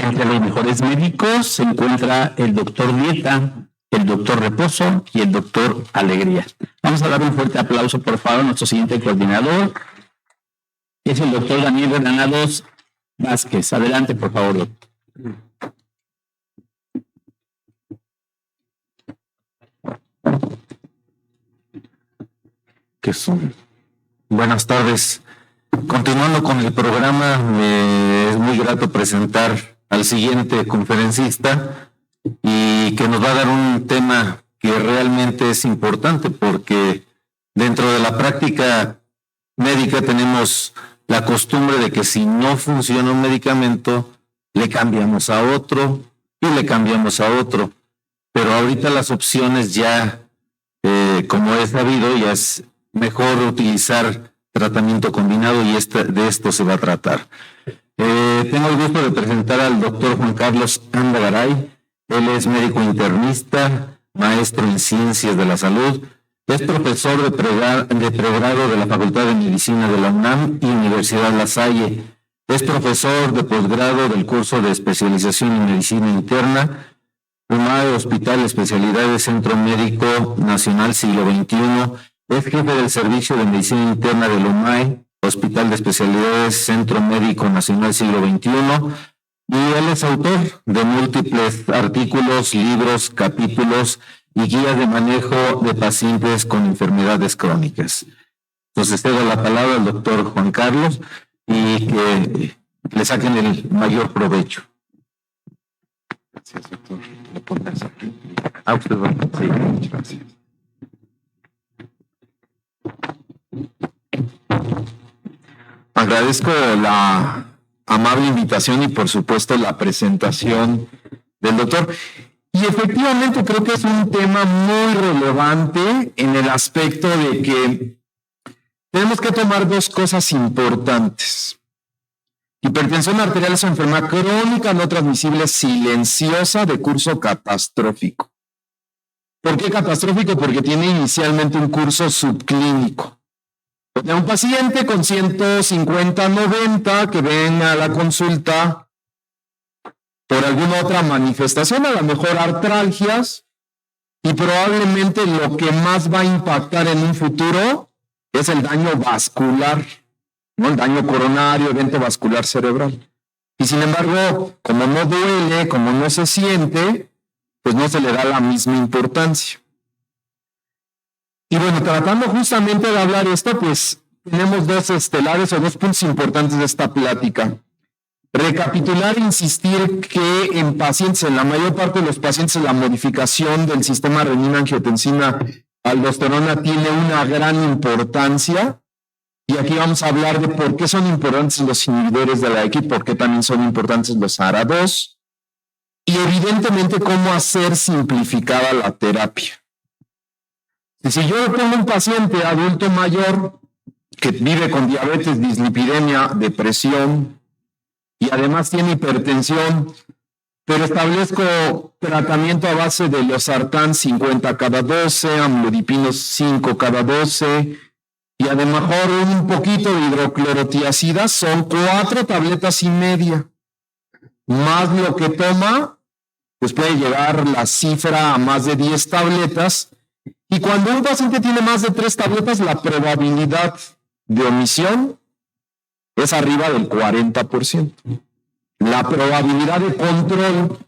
entre los mejores médicos se encuentra el doctor Dieta, el doctor Reposo y el doctor Alegría. Vamos a dar un fuerte aplauso, por favor, a nuestro siguiente coordinador. Es el doctor Daniel Granados Vázquez. Adelante, por favor, doctor. Buenas tardes. Continuando con el programa, me es muy grato presentar al siguiente conferencista y que nos va a dar un tema que realmente es importante porque dentro de la práctica médica tenemos la costumbre de que si no funciona un medicamento, le cambiamos a otro y le cambiamos a otro. Pero ahorita las opciones ya, como es sabido, ya es mejor utilizar tratamiento combinado y de esto se va a tratar. Tengo el gusto de presentar al doctor Juan Carlos Anda Garay. Él es médico internista, maestro en ciencias de la salud, es profesor de pregrado de la Facultad de Medicina de la UNAM y Universidad La Salle. Es profesor de posgrado del curso de especialización en medicina interna, UMAE Hospital Especialidades Centro Médico Nacional Siglo XXI. Es jefe del Servicio de Medicina Interna del UMAE, Hospital de Especialidades Centro Médico Nacional Siglo XXI, y él es autor de múltiples artículos, libros, capítulos y guías de manejo de pacientes con enfermedades crónicas. Entonces, cedo la palabra al doctor Juan Carlos y que le saquen el mayor provecho. Gracias, doctor. ¿Le pones aquí? Usted va. Sí, muchas gracias. Agradezco la amable invitación y por supuesto la presentación del doctor. Y efectivamente creo que es un tema muy relevante en el aspecto de que tenemos que tomar dos cosas importantes. Hipertensión arterial es una enfermedad crónica no transmisible silenciosa de curso catastrófico. ¿Por qué catastrófico? Porque tiene inicialmente un curso subclínico. De un paciente con 150-90 que ven a la consulta por alguna otra manifestación, a lo mejor artralgias, y probablemente lo que más va a impactar en un futuro es el daño vascular, ¿no? El daño coronario, evento vascular cerebral. Y sin embargo, como no duele, como no se siente, pues no se le da la misma importancia. Y bueno, tratando justamente de hablar esto, pues tenemos dos estelares o dos puntos importantes de esta plática. Recapitular e insistir que en pacientes, en la mayor parte de los pacientes, la modificación del sistema renina-angiotensina-aldosterona tiene una gran importancia. Y aquí vamos a hablar de por qué son importantes los inhibidores de la X, por qué también son importantes los ARA2. Y evidentemente cómo hacer simplificada la terapia. Si yo tengo un paciente adulto mayor que vive con diabetes, dislipidemia, depresión y además tiene hipertensión, pero establezco tratamiento a base de losartán 50 cada 12, amlodipinos 5 cada 12 y a lo mejor un poquito de hidroclorotiazida, son 4 tabletas y media. Más lo que toma, pues puede llegar la cifra a más de 10 tabletas. Y cuando un paciente tiene más de 3 tabletas, la probabilidad de omisión es arriba del 40%. La probabilidad de control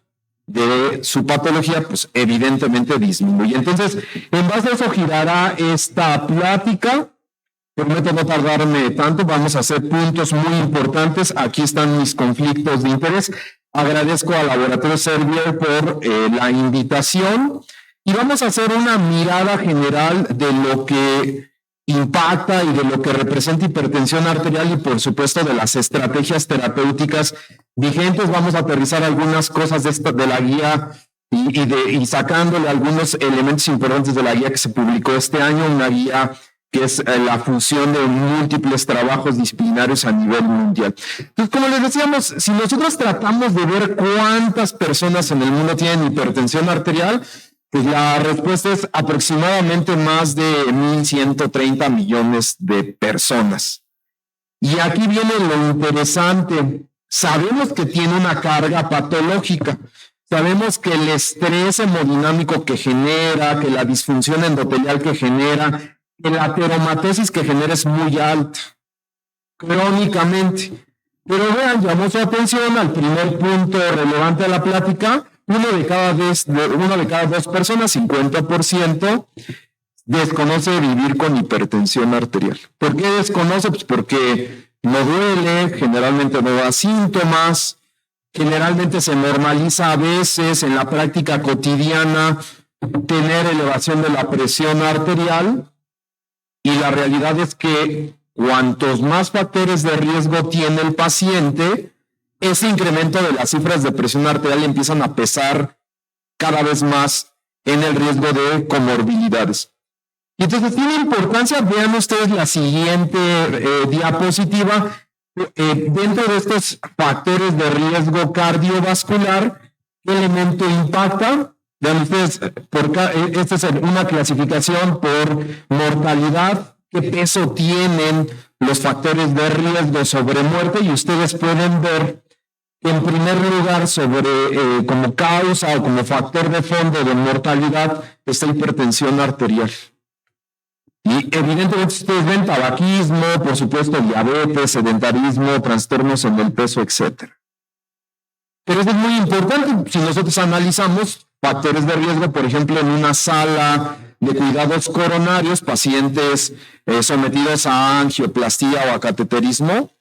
de su patología, pues evidentemente disminuye. Entonces, en base a eso girará esta plática. Prometo no tardarme tanto, vamos a hacer puntos muy importantes. Aquí están mis conflictos de interés. Agradezco al Laboratorio Servier por la invitación. Y vamos a hacer una mirada general de lo que impacta y de lo que representa hipertensión arterial y por supuesto de las estrategias terapéuticas vigentes. Vamos a aterrizar algunas cosas de la guía y sacándole algunos elementos importantes de la guía que se publicó este año, una guía que es la función de múltiples trabajos disciplinarios a nivel mundial. Entonces, como les decíamos, si nosotros tratamos de ver cuántas personas en el mundo tienen hipertensión arterial, pues la respuesta es aproximadamente más de 1.130 millones de personas. Y aquí viene lo interesante. sabemos que tiene una carga patológica. Sabemos que el estrés hemodinámico que genera, que la disfunción endotelial que genera, que la ateromatesis que genera es muy alta, crónicamente. Pero vean, llamó su atención al primer punto relevante de la plática. Uno de cada dos personas, 50%, desconoce vivir con hipertensión arterial. ¿Por qué desconoce? Pues porque no duele, generalmente no da síntomas, generalmente se normaliza a veces en la práctica cotidiana tener elevación de la presión arterial, y la realidad es que cuantos más factores de riesgo tiene el paciente, ese incremento de las cifras de presión arterial empiezan a pesar cada vez más en el riesgo de comorbilidades. Y entonces tiene importancia, vean ustedes la siguiente diapositiva. Dentro de estos factores de riesgo cardiovascular, ¿qué elemento impacta? Vean ustedes, esta es una clasificación por mortalidad, qué peso tienen los factores de riesgo sobre muerte, y ustedes pueden ver que en primer lugar como causa o como factor de fondo de mortalidad está hipertensión arterial. Y evidentemente ustedes ven tabaquismo, por supuesto diabetes, sedentarismo, trastornos en el peso, etc. Pero eso es muy importante. Si nosotros analizamos factores de riesgo, por ejemplo, en una sala de cuidados coronarios, pacientes sometidos a angioplastía o a cateterismo,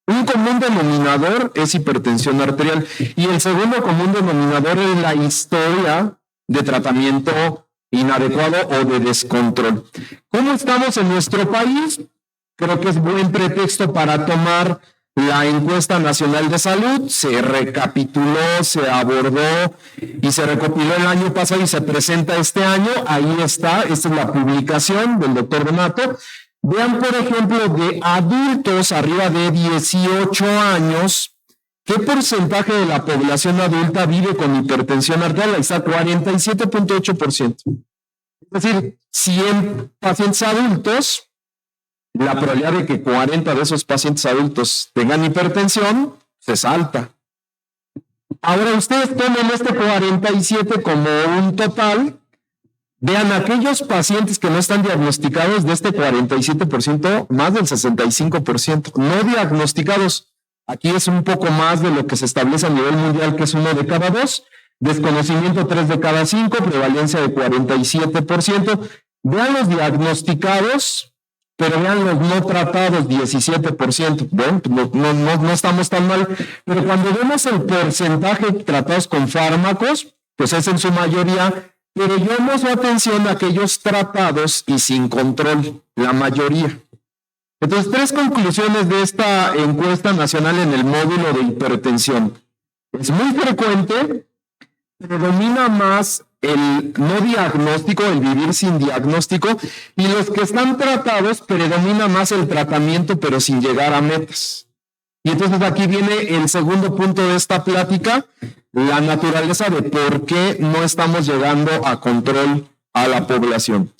un común denominador es hipertensión arterial. Y el segundo común denominador es la historia de tratamiento inadecuado o de descontrol. ¿Cómo estamos en nuestro país? Creo que es buen pretexto para tomar la encuesta nacional de salud. Se recapituló, se abordó y se recopiló el año pasado y se presenta este año. Ahí está, esta es la publicación del doctor Donato. Vean, por ejemplo, de adultos arriba de 18 años, ¿qué porcentaje de la población adulta vive con hipertensión arterial? Ahí está, 47.8%. Es decir, 100 pacientes adultos, la probabilidad de que 40 de esos pacientes adultos tengan hipertensión es alta. Ahora ustedes tomen este 47 como un total. Vean, aquellos pacientes que no están diagnosticados, de este 47%, más del 65%, no diagnosticados. Aquí es un poco más de lo que se establece a nivel mundial, que es 1 de cada 2, desconocimiento 3 de cada 5, prevalencia de 47%. Vean los diagnosticados, pero vean los no tratados, 17%. Bueno, no estamos tan mal, pero cuando vemos el porcentaje tratados con fármacos, pues es en su mayoría. Pero llamo su atención a aquellos tratados y sin control, la mayoría. Entonces, 3 conclusiones de esta encuesta nacional en el módulo de hipertensión. Es muy frecuente, predomina más el no diagnóstico, el vivir sin diagnóstico, y los que están tratados predomina más el tratamiento, pero sin llegar a metas. Y entonces aquí viene el segundo punto de esta plática, la naturaleza de por qué no estamos llegando a control a la población.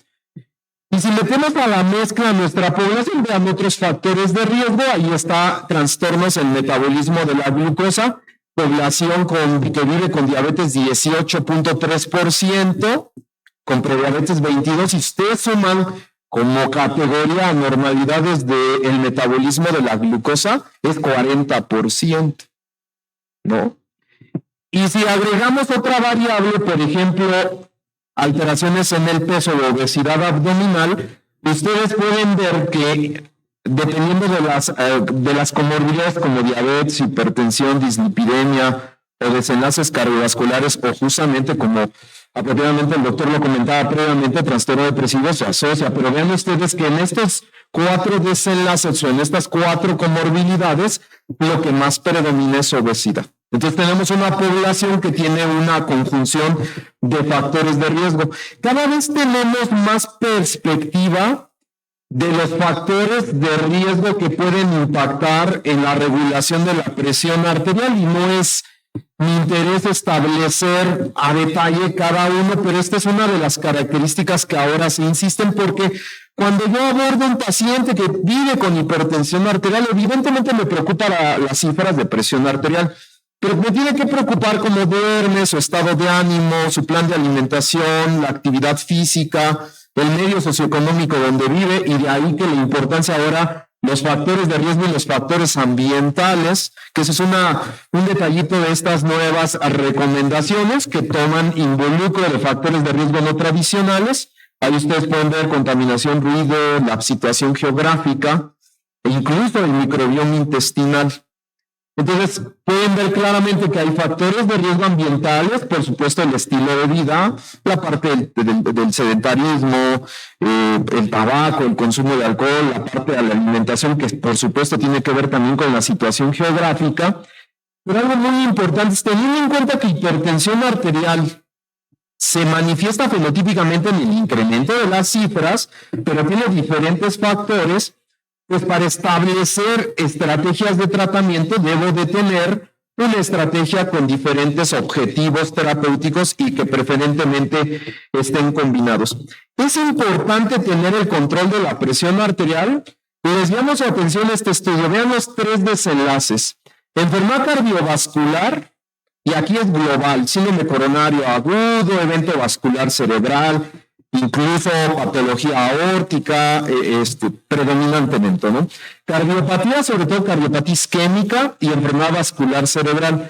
Y si metemos a la mezcla nuestra población, vean otros factores de riesgo. Ahí está trastornos en metabolismo de la glucosa, población que vive con diabetes 18.3%, con prediabetes 22%, y ustedes suman como categoría anormalidades del metabolismo de la glucosa, es 40%, ¿no? Y si agregamos otra variable, por ejemplo, alteraciones en el peso o obesidad abdominal, ustedes pueden ver que dependiendo de las comorbilidades como diabetes, hipertensión, dislipidemia o desenlaces cardiovasculares, o justamente como apropiadamente el doctor lo comentaba previamente, trastorno depresivo se asocia. Pero vean ustedes que en estos 4 desenlaces o en estas 4 comorbilidades, lo que más predomina es obesidad. Entonces tenemos una población que tiene una conjunción de factores de riesgo. Cada vez tenemos más perspectiva de los factores de riesgo que pueden impactar en la regulación de la presión arterial, y no es mi interés establecer a detalle cada uno, pero esta es una de las características que ahora se insisten, porque cuando yo abordo un paciente que vive con hipertensión arterial, evidentemente me preocupa las cifras de presión arterial, pero me tiene que preocupar cómo duerme, su estado de ánimo, su plan de alimentación, la actividad física, el medio socioeconómico donde vive, y de ahí que la importancia ahora los factores de riesgo y los factores ambientales, que eso es un detallito de estas nuevas recomendaciones que toman involucro de factores de riesgo no tradicionales. Ahí ustedes pueden ver contaminación, ruido, la situación geográfica e incluso el microbioma intestinal. Entonces, pueden ver claramente que hay factores de riesgo ambientales, por supuesto el estilo de vida, la parte del sedentarismo, el tabaco, el consumo de alcohol, la parte de la alimentación, que por supuesto tiene que ver también con la situación geográfica. Pero algo muy importante es tener en cuenta que hipertensión arterial se manifiesta fenotípicamente en el incremento de las cifras, pero tiene diferentes factores. Pues para establecer estrategias de tratamiento debo de tener una estrategia con diferentes objetivos terapéuticos y que preferentemente estén combinados. Es importante tener el control de la presión arterial. Les llamo su atención a este estudio. Vean los 3 desenlaces. Enfermedad cardiovascular, y aquí es global, síndrome coronario agudo, evento vascular cerebral, incluso patología aórtica, predominantemente, ¿no? Cardiopatía, sobre todo cardiopatía isquémica y enfermedad vascular cerebral.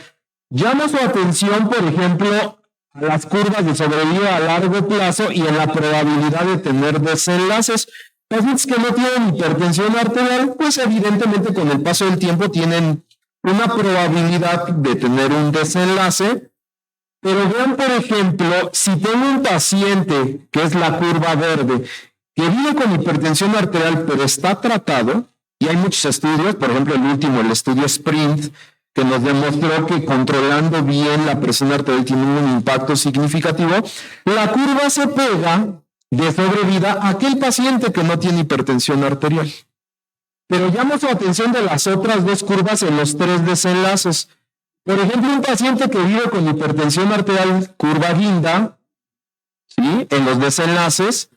Llamo su atención, por ejemplo, a las curvas de sobrevida a largo plazo y en la probabilidad de tener desenlaces. Pacientes que no tienen hipertensión arterial, pues evidentemente con el paso del tiempo tienen una probabilidad de tener un desenlace. Pero vean, por ejemplo, si tengo un paciente, que es la curva verde, que vive con hipertensión arterial, pero está tratado, y hay muchos estudios, por ejemplo, el último, el estudio SPRINT, que nos demostró que controlando bien la presión arterial tiene un impacto significativo, la curva se pega de sobrevida a aquel paciente que no tiene hipertensión arterial. Pero llamo su atención de las otras 2 curvas en los 3 desenlaces. Por ejemplo, un paciente que vive con hipertensión arterial curva guinda, ¿sí?, en los desenlaces,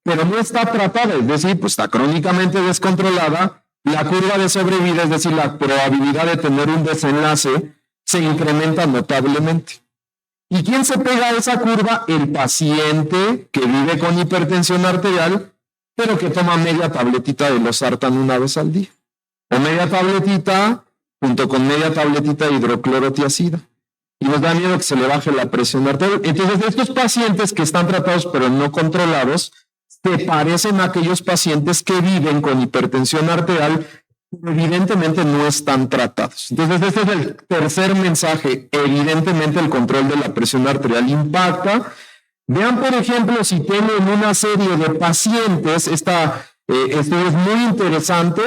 pero no está tratada, es decir, pues está crónicamente descontrolada, la curva de sobrevida, es decir, la probabilidad de tener un desenlace, se incrementa notablemente. ¿Y quién se pega a esa curva? El paciente que vive con hipertensión arterial, pero que toma media tabletita de losartán una vez al día. O media tabletita junto con media tabletita de hidroclorotiazida. Y nos da miedo que se le baje la presión arterial. Entonces, estos pacientes que están tratados pero no controlados, se parecen a aquellos pacientes que viven con hipertensión arterial, evidentemente no están tratados. Entonces, este es el tercer mensaje. Evidentemente, el control de la presión arterial impacta. Vean, por ejemplo, si tienen una serie de pacientes, estudio es muy interesante.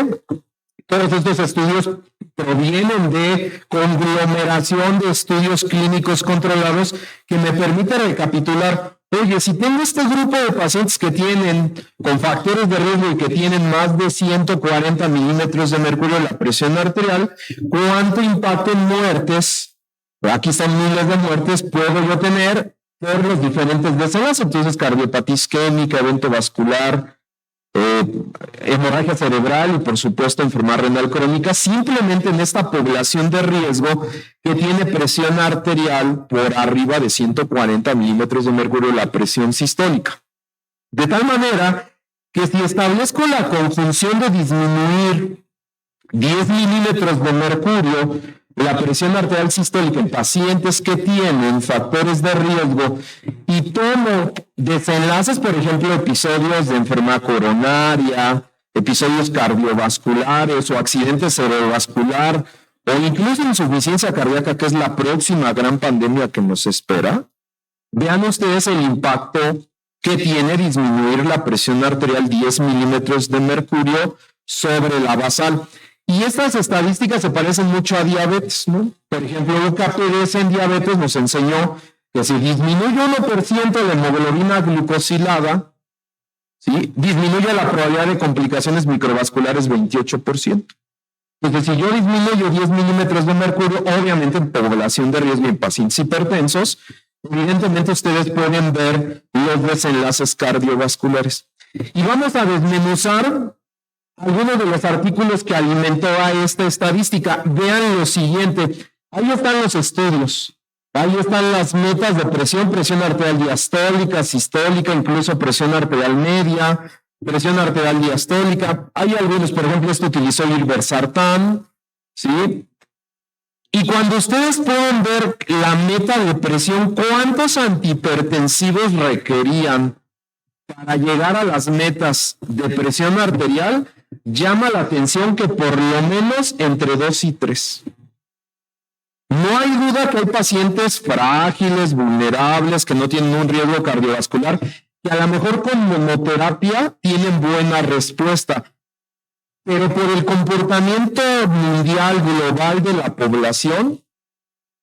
Todos estos estudios provienen de conglomeración de estudios clínicos controlados que me permite recapitular. Oye, si tengo este grupo de pacientes que tienen con factores de riesgo y que tienen más de 140 milímetros de mercurio en la presión arterial, ¿cuánto impacto en muertes? Aquí están miles de muertes, puedo yo tener por los diferentes desenlaces. Entonces, cardiopatía isquémica, evento vascular, hemorragia cerebral y por supuesto enfermedad renal crónica, simplemente en esta población de riesgo que tiene presión arterial por arriba de 140 milímetros de mercurio, la presión sistólica. De tal manera que si establezco la conjunción de disminuir 10 milímetros de mercurio la presión arterial sistólica en pacientes que tienen factores de riesgo y tomo desenlaces, por ejemplo, episodios de enfermedad coronaria, episodios cardiovasculares o accidente cerebrovascular o incluso insuficiencia cardíaca, que es la próxima gran pandemia que nos espera, vean ustedes el impacto que tiene disminuir la presión arterial 10 milímetros de mercurio sobre la basal. Y estas estadísticas se parecen mucho a diabetes, ¿no? Por ejemplo, UKPDS en diabetes nos enseñó que si disminuye 1% la hemoglobina glucosilada, ¿sí?, disminuye la probabilidad de complicaciones microvasculares 28%. Entonces, si yo disminuyo 10 milímetros de mercurio, obviamente en población de riesgo y en pacientes hipertensos, evidentemente ustedes pueden ver los desenlaces cardiovasculares. Y vamos a desmenuzar algunos de los artículos que alimentó a esta estadística. Vean lo siguiente, ahí están los estudios, ahí están las metas de presión arterial diastólica, sistólica, incluso presión arterial media, presión arterial diastólica. Hay algunos, por ejemplo, esto utilizó irbesartán, ¿sí? Y cuando ustedes pueden ver la meta de presión, ¿cuántos antihipertensivos requerían para llegar a las metas de presión arterial? Llama la atención que por lo menos entre 2 y 3. No hay duda que hay pacientes frágiles, vulnerables, que no tienen un riesgo cardiovascular, que a lo mejor con monoterapia tienen buena respuesta. Pero por el comportamiento mundial, global de la población,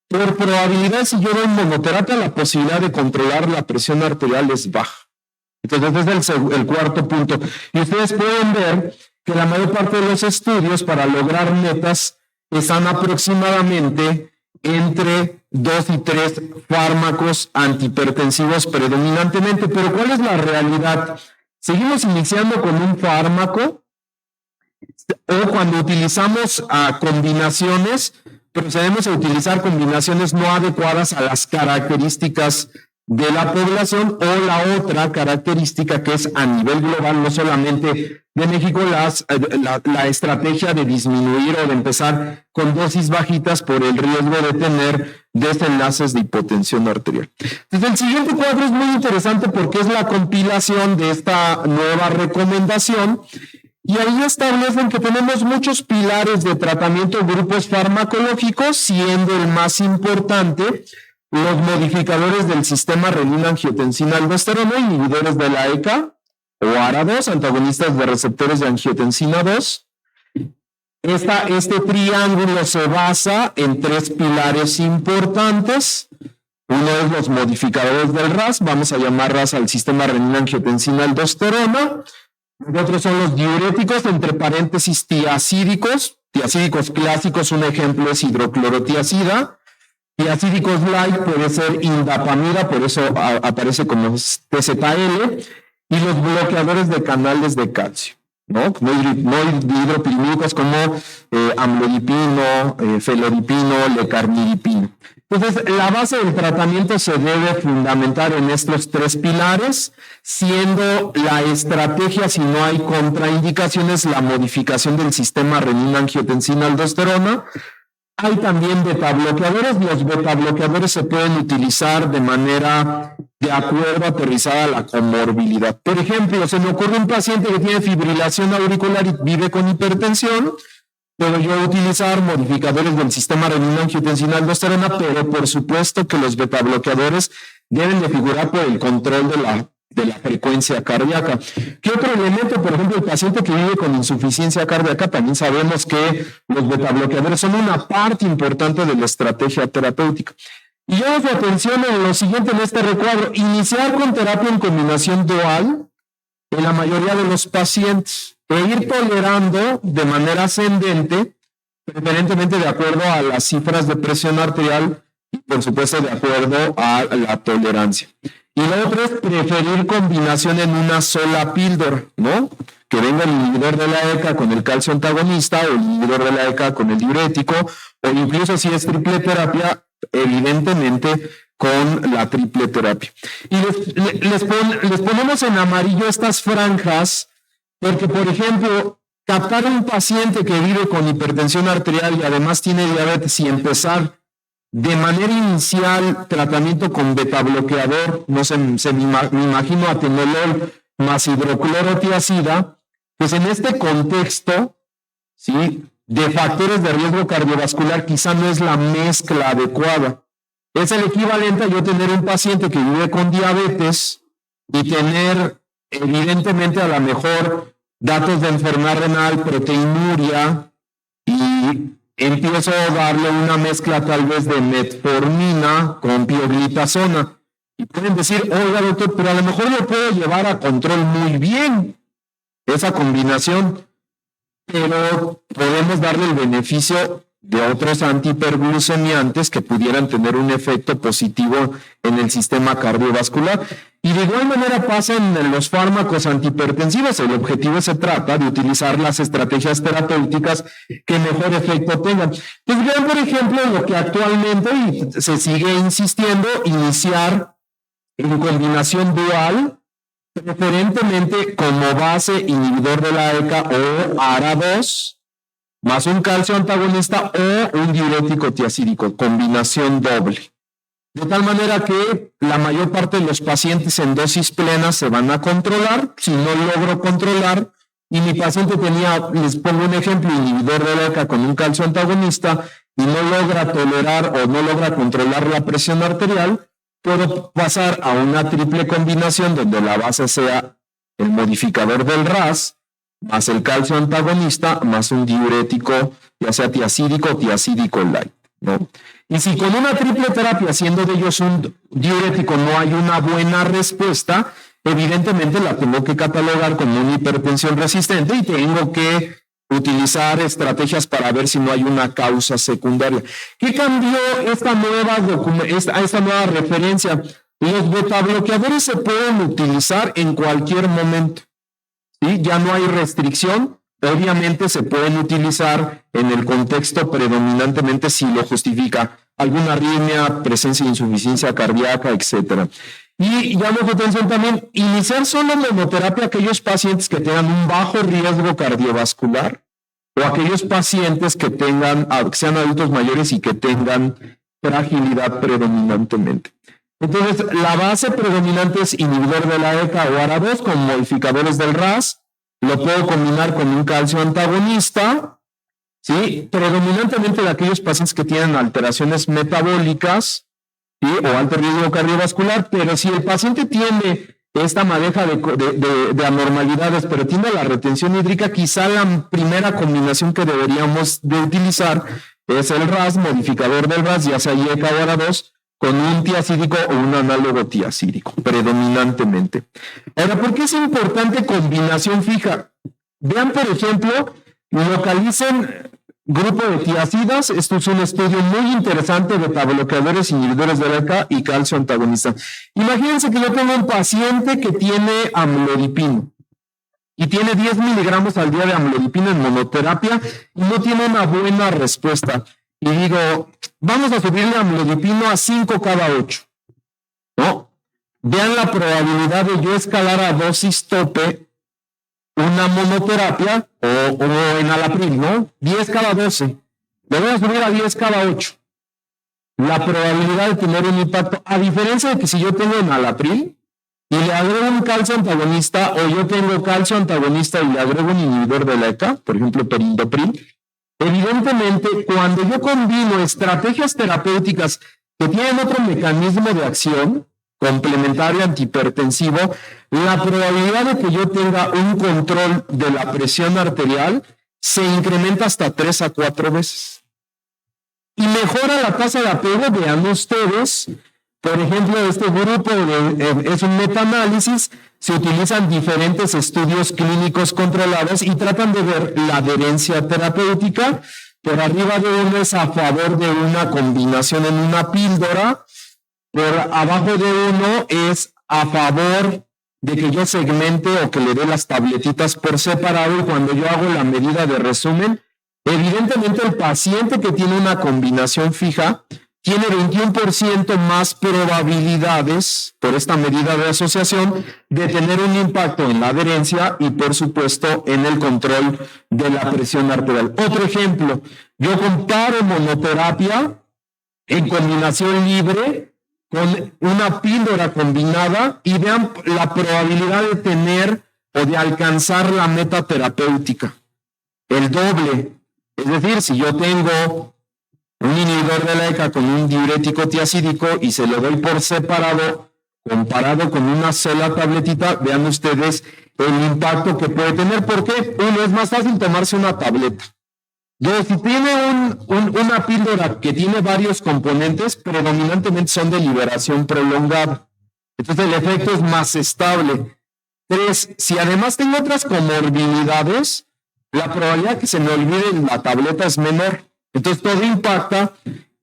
por probabilidad, si yo doy monoterapia, la posibilidad de controlar la presión arterial es baja. Entonces, ese es el cuarto punto. Y ustedes pueden ver que la mayor parte de los estudios para lograr metas están aproximadamente entre 2 y 3 fármacos antihipertensivos predominantemente. Pero ¿cuál es la realidad? Seguimos iniciando con un fármaco, o cuando utilizamos combinaciones, procedemos a utilizar combinaciones no adecuadas a las características de la población, o la otra característica que es a nivel global, no solamente de México, la estrategia de disminuir o de empezar con dosis bajitas por el riesgo de tener desenlaces de hipotensión arterial. Entonces, el siguiente cuadro es muy interesante porque es la compilación de esta nueva recomendación. Y ahí establecen que tenemos muchos pilares de tratamiento, grupos farmacológicos, siendo el más importante los modificadores del sistema renina-angiotensina-aldosterona, inhibidores de la ECA o ARA2, antagonistas de receptores de angiotensina 2. Este triángulo se basa en 3 pilares importantes. Uno es los modificadores del RAS, vamos a llamar RAS al sistema renina-angiotensina-aldosterona. Los otros son los diuréticos, entre paréntesis tiacídicos clásicos, un ejemplo es hidroclorotiazida. Tiacídicos light puede ser indapamida, por eso aparece como TZL, y los bloqueadores de canales de calcio, ¿no? No hidropirimídicos como amlodipino, felodipino, lecarnidipino. Entonces, la base del tratamiento se debe fundamentar en estos 3 pilares, siendo la estrategia, si no hay contraindicaciones, la modificación del sistema renina-angiotensina-aldosterona. Hay también betabloqueadores. Los betabloqueadores se pueden utilizar de manera de acuerdo aterrizada a la comorbilidad. Por ejemplo, se me ocurre un paciente que tiene fibrilación auricular y vive con hipertensión. Puedo yo utilizar modificadores del sistema renina-angiotensina-aldosterona, pero por supuesto que los betabloqueadores deben de figurar por el control de la frecuencia cardíaca. ¿Qué otro elemento? Por ejemplo, el paciente que vive con insuficiencia cardíaca, también sabemos que los betabloqueadores son una parte importante de la estrategia terapéutica. Y llamo su atención en lo siguiente en este recuadro: iniciar con terapia en combinación dual en la mayoría de los pacientes, e ir tolerando de manera ascendente, preferentemente de acuerdo a las cifras de presión arterial y por supuesto de acuerdo a la tolerancia. Y lo otro es preferir combinación en una sola píldora, ¿no? Que venga el inhibidor de la ECA con el calcio antagonista, o el inhibidor de la ECA con el diurético, o incluso si es triple terapia, evidentemente con la triple terapia. Y les ponemos en amarillo estas franjas, porque, por ejemplo, captar a un paciente que vive con hipertensión arterial y además tiene diabetes y empezar de manera inicial tratamiento con betabloqueador, no sé, me imagino atenolol más hidroclorotiazida, pues en este contexto, ¿sí?, de factores de riesgo cardiovascular quizá no es la mezcla adecuada. Es el equivalente a yo tener un paciente que vive con diabetes y tener evidentemente a lo mejor datos de enfermedad renal, proteinuria, y empiezo a darle una mezcla tal vez de metformina con pioglitazona. Y pueden decir, oiga doctor, pero a lo mejor lo puedo llevar a control muy bien, esa combinación. pero podemos darle el beneficio de otros antihiperglucemiantes que pudieran tener un efecto positivo en el sistema cardiovascular. Y de igual manera pasa en los fármacos antihipertensivos. El objetivo se trata de utilizar las estrategias terapéuticas que mejor efecto tengan. Pues vean, por ejemplo, lo que actualmente se sigue insistiendo, iniciar en combinación dual, preferentemente como base inhibidor de la ECA o ARA2, más un calcio antagonista o un diurético tiacídico, combinación doble. De tal manera que la mayor parte de los pacientes en dosis plenas se van a controlar. Si no logro controlar, y mi paciente les pongo un ejemplo, inhibidor de la ECA con un calcio antagonista, y no logra tolerar o no logra controlar la presión arterial, puedo pasar a una triple combinación donde la base sea el modificador del RAS, más el calcio antagonista, más un diurético, ya sea tiacídico o tiacídico light, ¿no? Y si con una triple terapia, siendo de ellos un diurético, no hay una buena respuesta, evidentemente la tengo que catalogar como una hipertensión resistente y tengo que utilizar estrategias para ver si no hay una causa secundaria. ¿Qué cambió esta nueva referencia? Los betabloqueadores se pueden utilizar en cualquier momento. ¿Sí? Ya no hay restricción. Obviamente se pueden utilizar en el contexto predominantemente si lo justifica alguna arritmia, presencia de insuficiencia cardíaca, etc. Y llamo la atención también, iniciar solo monoterapia a aquellos pacientes que tengan un bajo riesgo cardiovascular o aquellos pacientes que sean adultos mayores y que tengan fragilidad predominantemente. Entonces, la base predominante es inhibidor de la ECA o ARA2 con modificadores del RAS. Lo puedo combinar con un calcio antagonista, ¿sí? Predominantemente de aquellos pacientes que tienen alteraciones metabólicas, ¿sí? O alto riesgo cardiovascular, pero si el paciente tiene esta madeja de anormalidades, pero tiene la retención hídrica, quizá la primera combinación que deberíamos de utilizar es el RAS, modificador del RAS, ya sea ECA o ARA2, con un tiacídico o un análogo tiacídico, predominantemente. Ahora, ¿por qué es importante combinación fija? Vean, por ejemplo, localicen grupo de tiacidas. Esto es un estudio muy interesante de betabloqueadores, inhibidores de la ECA y calcio antagonista. Imagínense que yo tengo un paciente que tiene amlodipino y tiene 10 miligramos al día de amlodipino en monoterapia y no tiene una buena respuesta. Y digo, vamos a subirle amlodipino a 5 cada 8. ¿No? Vean la probabilidad de yo escalar a dosis tope una monoterapia o enalapril, ¿no? 10 cada 12. Le voy a subir a 10 cada 8. La probabilidad de tener un impacto, a diferencia de que si yo tengo enalapril y le agrego un calcio antagonista, o yo tengo calcio antagonista y le agrego un inhibidor de la ECA, por ejemplo, perindopril, evidentemente, cuando yo combino estrategias terapéuticas que tienen otro mecanismo de acción complementario antihipertensivo, la probabilidad de que yo tenga un control de la presión arterial se incrementa hasta 3 a 4 veces. Y mejora la tasa de apego. Vean ustedes, por ejemplo, este grupo es un metaanálisis. Se utilizan diferentes estudios clínicos controlados y tratan de ver la adherencia terapéutica. Por arriba de uno es a favor de una combinación en una píldora. Por abajo de uno es a favor de que yo segmente o que le dé las tabletitas por separado. Y cuando yo hago la medida de resumen, evidentemente el paciente que tiene una combinación fija tiene 21% más probabilidades, por esta medida de asociación, de tener un impacto en la adherencia y, por supuesto, en el control de la presión arterial. Otro ejemplo, yo comparo monoterapia en combinación libre con una píldora combinada y vean la probabilidad de tener o de alcanzar la meta terapéutica. El doble. Es decir, si yo tengo un inhibidor de la ECA con un diurético tiacídico y se lo doy por separado, comparado con una sola tabletita, vean ustedes el impacto que puede tener. ¿Por qué? Uno, es más fácil tomarse una tableta. Dos, si tiene una píldora que tiene varios componentes, predominantemente son de liberación prolongada. Entonces el efecto es más estable. Tres, si además tengo otras comorbilidades, la probabilidad que se me olvide la tableta es menor. Entonces todo impacta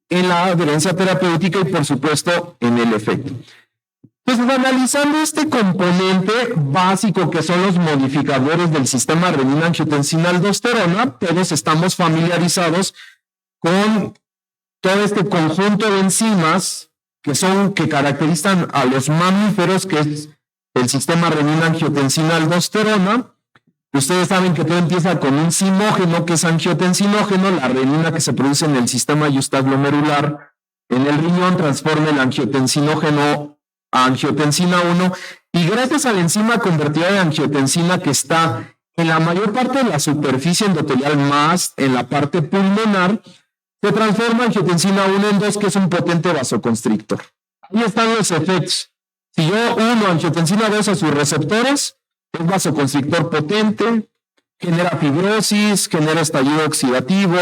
en la adherencia terapéutica y por supuesto en el efecto. Entonces, analizando este componente básico que son los modificadores del sistema renina-angiotensina-aldosterona, todos estamos familiarizados con todo este conjunto de enzimas que caracterizan a los mamíferos, que es el sistema renina-angiotensina-aldosterona. Ustedes saben que todo empieza con un zimógeno, que es angiotensinógeno, la renina que se produce en el sistema justaglomerular en el riñón transforma el angiotensinógeno a angiotensina 1, y gracias a la enzima convertida de angiotensina que está en la mayor parte de la superficie endotelial más en la parte pulmonar, se transforma angiotensina 1 en 2, que es un potente vasoconstrictor. Ahí están los efectos. Si yo uno angiotensina 2 a sus receptores, es vasoconstrictor potente, genera fibrosis, genera estallido oxidativo,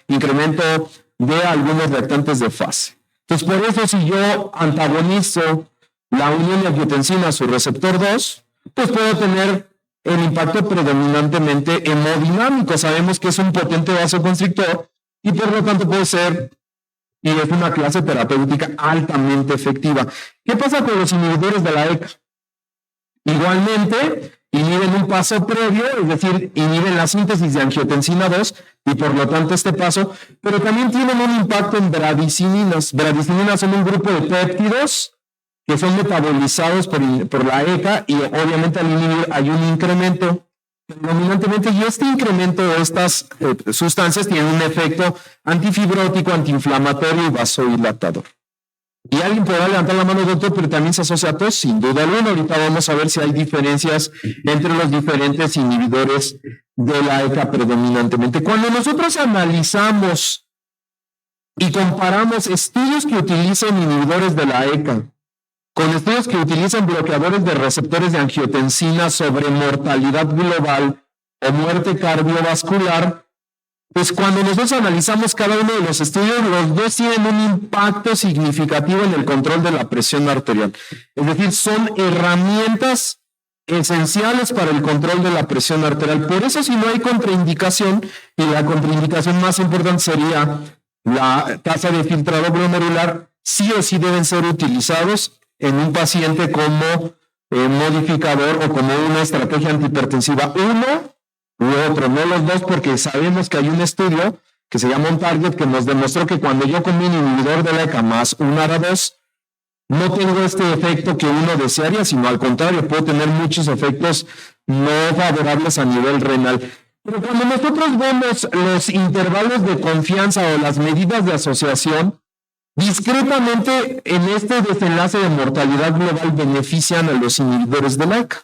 incremento de algunos reactantes de fase. Entonces, por eso si yo antagonizo la unión de angiotensina a su receptor 2, pues puedo tener el impacto predominantemente hemodinámico. Sabemos que es un potente vasoconstrictor y por lo tanto puede ser, y es una clase terapéutica altamente efectiva. ¿Qué pasa con los inhibidores de la ECA? Igualmente, inhiben un paso previo, es decir, inhiben la síntesis de angiotensina 2 y por lo tanto este paso, pero también tienen un impacto en bradicininas. Bradicininas son un grupo de péptidos que son metabolizados por la ECA y obviamente al inhibir hay un incremento predominantemente, y este incremento de estas sustancias tiene un efecto antifibrótico, antiinflamatorio y vasodilatador. Y alguien podrá levantar la mano, doctor, pero también se asocia a tos, sin duda alguna. Ahorita vamos a ver si hay diferencias entre los diferentes inhibidores de la ECA predominantemente. Cuando nosotros analizamos y comparamos estudios que utilizan inhibidores de la ECA con estudios que utilizan bloqueadores de receptores de angiotensina sobre mortalidad global o muerte cardiovascular, pues cuando nosotros analizamos cada uno de los estudios, los dos tienen un impacto significativo en el control de la presión arterial. Es decir, son herramientas esenciales para el control de la presión arterial. Por eso, si no hay contraindicación, y la contraindicación más importante sería la tasa de filtrado glomerular, sí o sí deben ser utilizados en un paciente como modificador o como una estrategia antihipertensiva, uno u otro, no los dos, porque sabemos que hay un estudio que se llama OnTarget que nos demostró que cuando yo combino inhibidor de la ECA más un ARA2, no tengo este efecto que uno desearía, sino al contrario, puedo tener muchos efectos no favorables a nivel renal. Pero cuando nosotros vemos los intervalos de confianza o las medidas de asociación, discretamente en este desenlace de mortalidad global benefician a los inhibidores de la ECA.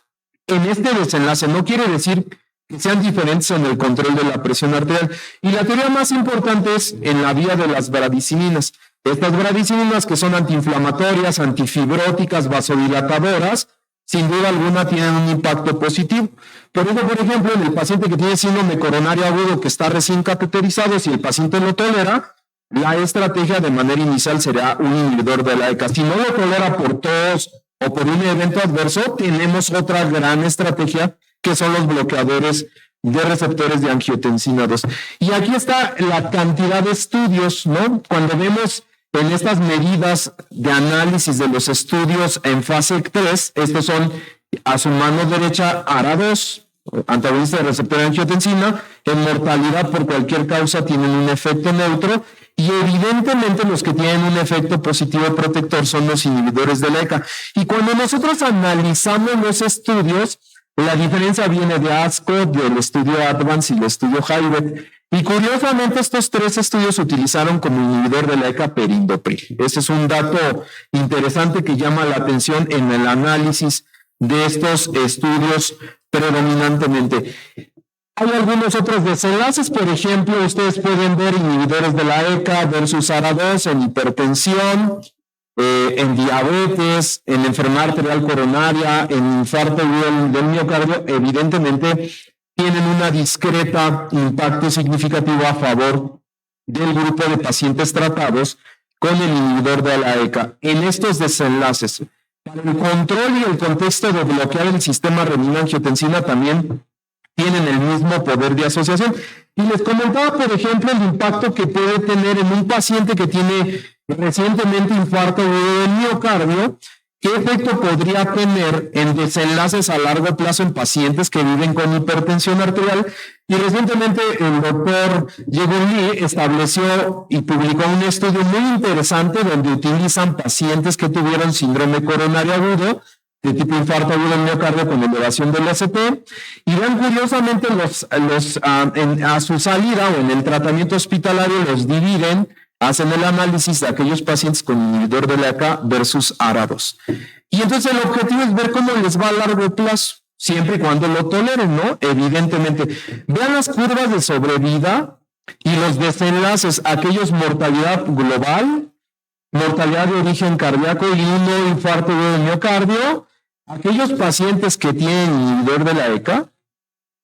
En este desenlace no quiere decir que sean diferentes en el control de la presión arterial. Y la teoría más importante es en la vía de las bradicininas. Estas bradicininas, que son antiinflamatorias, antifibróticas, vasodilatadoras, sin duda alguna tienen un impacto positivo. Por eso, por ejemplo, en el paciente que tiene síndrome coronario agudo que está recién cateterizado, si el paciente lo tolera, la estrategia de manera inicial será un inhibidor de la ECA. Si no lo tolera por tos o por un evento adverso, tenemos otra gran estrategia que son los bloqueadores de receptores de angiotensina 2. Y aquí está la cantidad de estudios, ¿no? Cuando vemos en estas medidas de análisis de los estudios en fase 3, estos son a su mano derecha ARA2, antagonista de receptor de angiotensina, en mortalidad por cualquier causa tienen un efecto neutro, y evidentemente los que tienen un efecto positivo protector son los inhibidores de la ECA. Y cuando nosotros analizamos los estudios, la diferencia viene de ASCO, del estudio Advance y el estudio Hyvet. Y curiosamente estos tres estudios se utilizaron como inhibidor de la ECA perindopril. Ese es un dato interesante que llama la atención en el análisis de estos estudios predominantemente. Hay algunos otros desenlaces, por ejemplo, ustedes pueden ver inhibidores de la ECA versus ARA2 en hipertensión, en diabetes, en enfermedad arterial coronaria, en infarto del miocardio. Evidentemente tienen una discreta impacto significativo a favor del grupo de pacientes tratados con el inhibidor de la ECA. En estos desenlaces, para el control y el contexto de bloquear el sistema renina-angiotensina también tienen el mismo poder de asociación. Y les comentaba, por ejemplo, el impacto que puede tener en un paciente que tiene recientemente infarto del miocardio, qué efecto podría tener en desenlaces a largo plazo en pacientes que viven con hipertensión arterial. Y recientemente el doctor Diego Lee estableció y publicó un estudio muy interesante donde utilizan pacientes que tuvieron síndrome coronario agudo de tipo infarto agudo del miocardio con elevación del ST, y vean curiosamente a su salida o en el tratamiento hospitalario los dividen, hacen el análisis de aquellos pacientes con inhibidor de la ECA versus ARA2. Y entonces el objetivo es ver cómo les va a largo plazo, siempre y cuando lo toleren, ¿no? Evidentemente. Vean las curvas de sobrevida y los desenlaces, aquellos mortalidad global, mortalidad de origen cardíaco y uno infarto de miocardio, aquellos pacientes que tienen inhibidor de la ECA,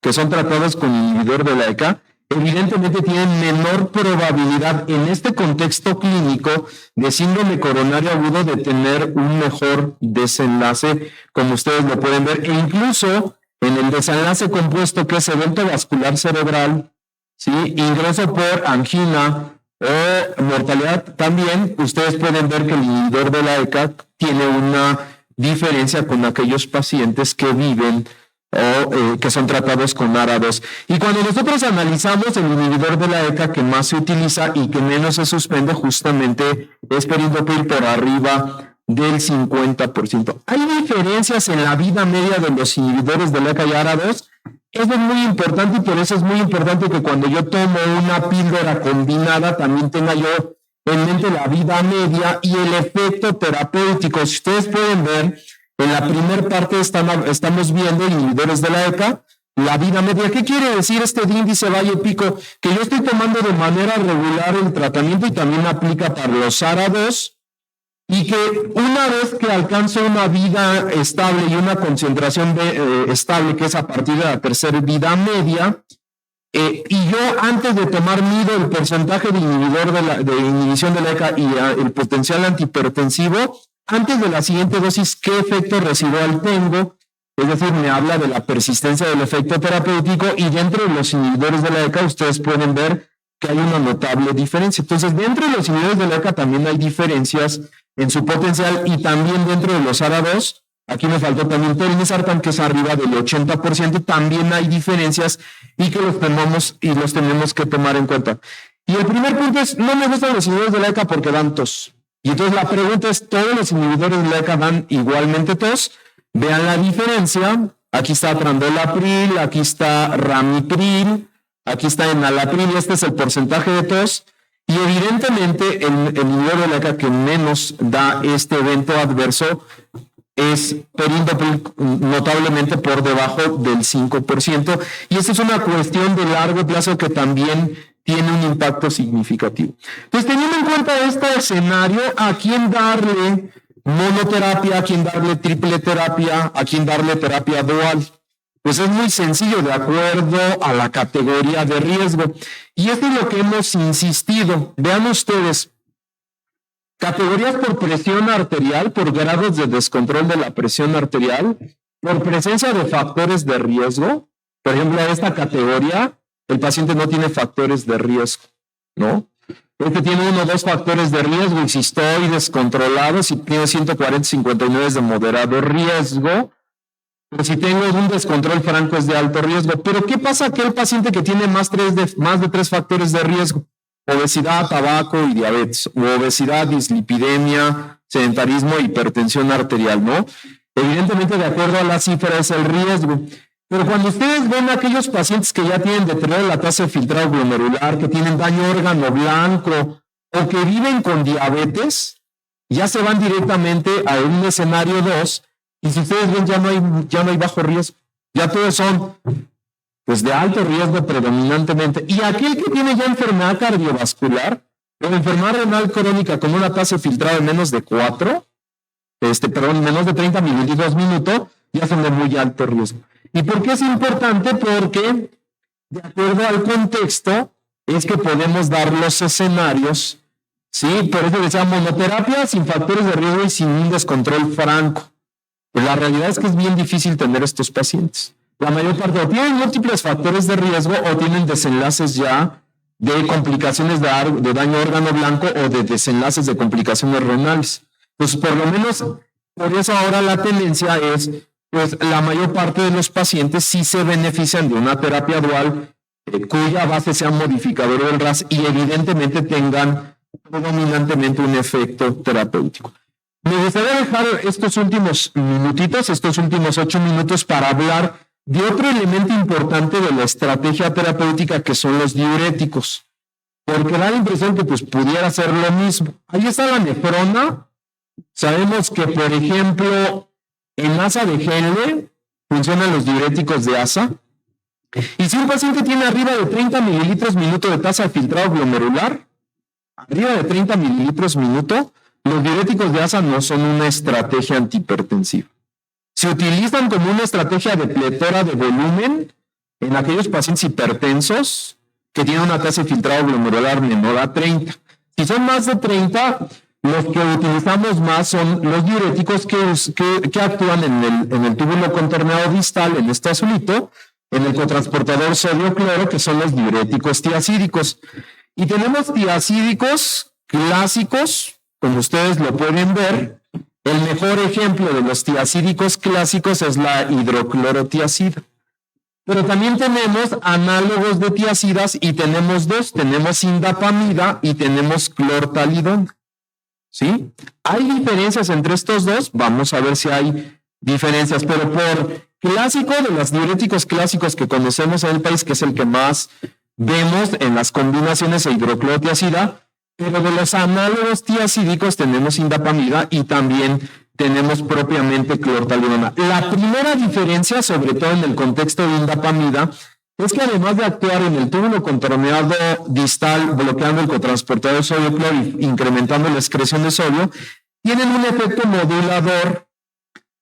que son tratados con inhibidor de la ECA, evidentemente tienen menor probabilidad en este contexto clínico de síndrome coronario agudo de tener un mejor desenlace, como ustedes lo pueden ver, e incluso en el desenlace compuesto que es evento vascular cerebral, ¿sí? Ingreso por angina o mortalidad también, ustedes pueden ver que el inhibidor de la ECA tiene una diferencia con aquellos pacientes que viven o que son tratados con ARA2. Y cuando nosotros analizamos el inhibidor de la ECA que más se utiliza y que menos se suspende, justamente es perindopril por arriba del 50%. Hay diferencias en la vida media de los inhibidores de la ECA y ARA2. Eso es muy importante y por eso es muy importante que cuando yo tomo una píldora combinada también tenga yo en mente la vida media y el efecto terapéutico. Si ustedes pueden ver, en la primera parte estamos viendo inhibidores de la ECA, la vida media. ¿Qué quiere decir este índice Valle-Pico? Que yo estoy tomando de manera regular el tratamiento y también aplica para los ARA2, y que una vez que alcanzo una vida estable y una concentración estable, que es a partir de la tercera vida media, y yo antes de tomar mido el porcentaje de inhibidor de inhibición de la ECA y el potencial antihipertensivo, antes de la siguiente dosis, ¿qué efecto residual tengo? Es decir, me habla de la persistencia del efecto terapéutico, y dentro de los inhibidores de la ECA ustedes pueden ver que hay una notable diferencia. Entonces, dentro de los inhibidores de la ECA también hay diferencias en su potencial, y también dentro de los ARA2, aquí me faltó también telmisartán, que es arriba del 80%, también hay diferencias y que los tenemos que tomar en cuenta. Y el primer punto es, no me gustan los inhibidores de la ECA porque dan tos. Y entonces la pregunta es, ¿todos los inhibidores de la ECA dan igualmente tos? Vean la diferencia. Aquí está trandolapril, aquí está ramipril, aquí está enalapril, y este es el porcentaje de tos. Y evidentemente el inhibidor de la ECA que menos da este evento adverso es perindopril, notablemente por debajo del 5%. Y esta es una cuestión de largo plazo que también tiene un impacto significativo. Entonces, teniendo en cuenta este escenario, ¿a quién darle monoterapia, a quién darle triple terapia, a quién darle terapia dual? Pues es muy sencillo, de acuerdo a la categoría de riesgo. Y esto es lo que hemos insistido. Vean ustedes, categorías por presión arterial, por grados de descontrol de la presión arterial, por presencia de factores de riesgo. Por ejemplo, esta categoría, el paciente no tiene factores de riesgo, ¿no? Este tiene 1 o 2 factores de riesgo, y si estoy descontrolado, si tiene 140-59 de moderado riesgo, pero si tengo un descontrol franco es de alto riesgo. Pero ¿qué pasa aquel paciente que tiene más de 3 factores de riesgo? Obesidad, tabaco y diabetes, o obesidad, dislipidemia, sedentarismo, hipertensión arterial, ¿no? Evidentemente, de acuerdo a la cifra, es el riesgo. Pero cuando ustedes ven a aquellos pacientes que ya tienen deterioro de la tasa de filtrado glomerular, que tienen daño órgano blanco o que viven con diabetes, ya se van directamente a un escenario 2, y si ustedes ven ya no hay bajo riesgo, ya todos son pues de alto riesgo predominantemente. Y aquel que tiene ya enfermedad cardiovascular o enfermedad renal crónica con una tasa de filtrado de menos de 4, menos de 30 mililitros minuto, ya son de muy alto riesgo. ¿Y por qué es importante? Porque de acuerdo al contexto es que podemos dar los escenarios, ¿sí? Por eso decíamos monoterapia sin factores de riesgo y sin un descontrol franco. Pues la realidad es que es bien difícil tener estos pacientes. la mayor parte o tienen múltiples factores de riesgo o tienen desenlaces ya de complicaciones de daño a órgano blanco o de desenlaces de complicaciones renales. Pues por lo menos, por eso ahora la tendencia es, pues la mayor parte de los pacientes sí se benefician de una terapia dual cuya base sea un modificador del RAS y evidentemente tengan predominantemente un efecto terapéutico. Me gustaría dejar estos últimos minutitos, estos últimos 8 minutos para hablar de otro elemento importante de la estrategia terapéutica que son los diuréticos, porque da la impresión que pues pudiera ser lo mismo. Ahí está la nefrona. Sabemos que, por ejemplo, en ASA de Henle funcionan los diuréticos de ASA. Y si un paciente tiene arriba de 30 mililitros minuto de tasa de filtrado glomerular, arriba de 30 mililitros minuto, los diuréticos de ASA no son una estrategia antihipertensiva. Se utilizan como una estrategia de pletora de volumen en aquellos pacientes hipertensos que tienen una tasa de filtrado glomerular menor a 30. Si son más de 30, los que utilizamos más son los diuréticos que actúan en el túbulo contorneado distal, en este azulito, en el cotransportador sodio-cloro, que son los diuréticos tiacídicos. Y tenemos tiacídicos clásicos, como ustedes lo pueden ver. El mejor ejemplo de los tiacídicos clásicos es la hidroclorotiazida. Pero también tenemos análogos de tiacidas y tenemos dos. Tenemos indapamida y tenemos clortalidona. ¿Sí? ¿Hay diferencias entre estos dos? Vamos a ver si hay diferencias. Pero por clásico, de los diuréticos clásicos que conocemos en el país, que es el que más vemos en las combinaciones de hidroclorotiazida, pero de los análogos tiacídicos tenemos indapamida y también tenemos propiamente clortalidona. La primera diferencia, sobre todo en el contexto de indapamida, es que además de actuar en el túbulo contorneado distal, bloqueando el cotransportador sodio-cloro y incrementando la excreción de sodio, tienen un efecto modulador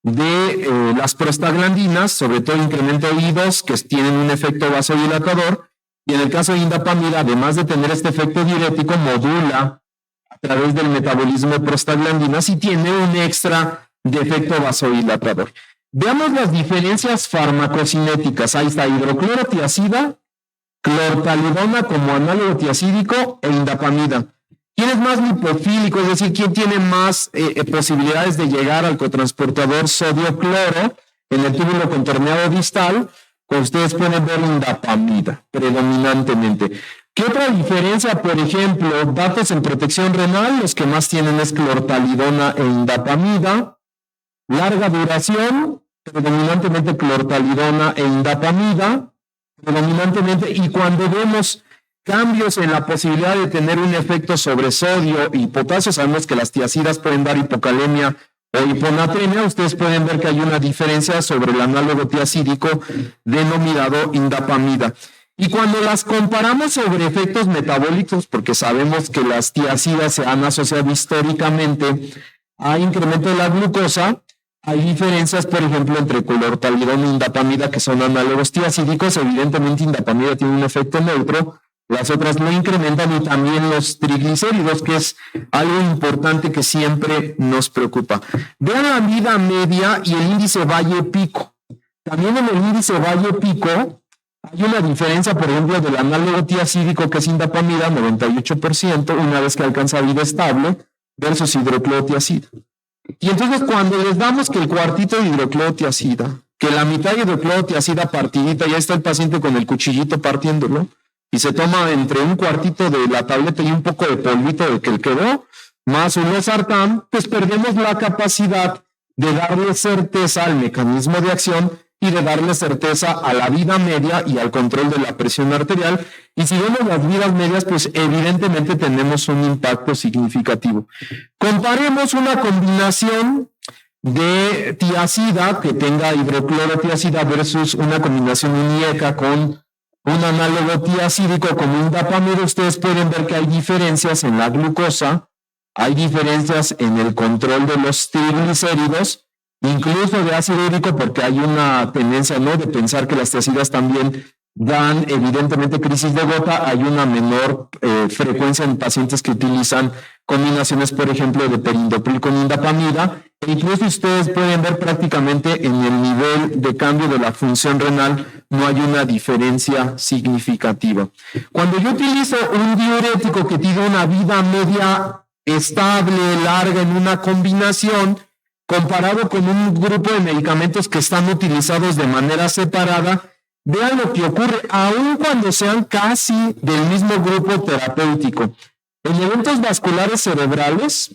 de las prostaglandinas, sobre todo incremento de I2, que tienen un efecto vasodilatador. Y en el caso de indapamida, además de tener este efecto diurético, modula a través del metabolismo de prostaglandinas y tiene un extra de efecto vasodilatador. Veamos las diferencias farmacocinéticas. Ahí está hidroclorotiazida, clortalidona como análogo tiacídico e indapamida. ¿Quién es más lipofílico? Es decir, ¿quién tiene más posibilidades de llegar al cotransportador sodio-cloro en el túbulo contorneado distal? Pues ustedes pueden ver indapamida predominantemente. ¿Qué otra diferencia? Por ejemplo, datos en protección renal, los que más tienen es clortalidona e indapamida. Larga duración, predominantemente clortalidona e indapamida, predominantemente. Y cuando vemos cambios en la posibilidad de tener un efecto sobre sodio y potasio, sabemos que las tiacidas pueden dar hipocalemia o hiponatremia. Ustedes pueden ver que hay una diferencia sobre el análogo tiacídico denominado indapamida. Y cuando las comparamos sobre efectos metabólicos, porque sabemos que las tiacidas se han asociado históricamente a incremento de la glucosa, hay diferencias, por ejemplo, entre clortalidona e indapamida, que son análogos tiacídicos. Evidentemente, indapamida tiene un efecto neutro, las otras lo incrementan, y también los triglicéridos, que es algo importante que siempre nos preocupa. Vean la vida media y el índice Valle-Pico. También en el índice Valle-Pico hay una diferencia, por ejemplo, del análogo tiacídico, que es indapamida, 98%, una vez que alcanza vida estable, versus hidroclorotiazida. Y entonces, cuando les damos que el cuartito de hidroclorotiazida, que la mitad de hidroclorotiazida partidita, ya está el paciente con el cuchillito partiéndolo, y se toma entre un cuartito de la tableta y un poco de polvito de que le quedó, más un losartán, pues perdemos la capacidad de darle certeza al mecanismo de acción y de darle certeza a la vida media y al control de la presión arterial. Y si vemos las vidas medias, pues evidentemente tenemos un impacto significativo. Comparemos una combinación de tiacida que tenga hidroclorotiazida versus una combinación unieca con un análogo tiacídico como indapamida. Ustedes pueden ver que hay diferencias en la glucosa, hay diferencias en el control de los triglicéridos, incluso de ácido úrico, porque hay una tendencia, ¿no?, de pensar que las tiacidas también dan evidentemente crisis de gota. Hay una menor frecuencia en pacientes que utilizan combinaciones, por ejemplo, de perindopril con indapamida. E incluso ustedes pueden ver prácticamente en el nivel de cambio de la función renal no hay una diferencia significativa. Cuando yo utilizo un diurético que tiene una vida media estable, larga en una combinación, comparado con un grupo de medicamentos que están utilizados de manera separada, vean lo que ocurre, aun cuando sean casi del mismo grupo terapéutico. En eventos vasculares cerebrales,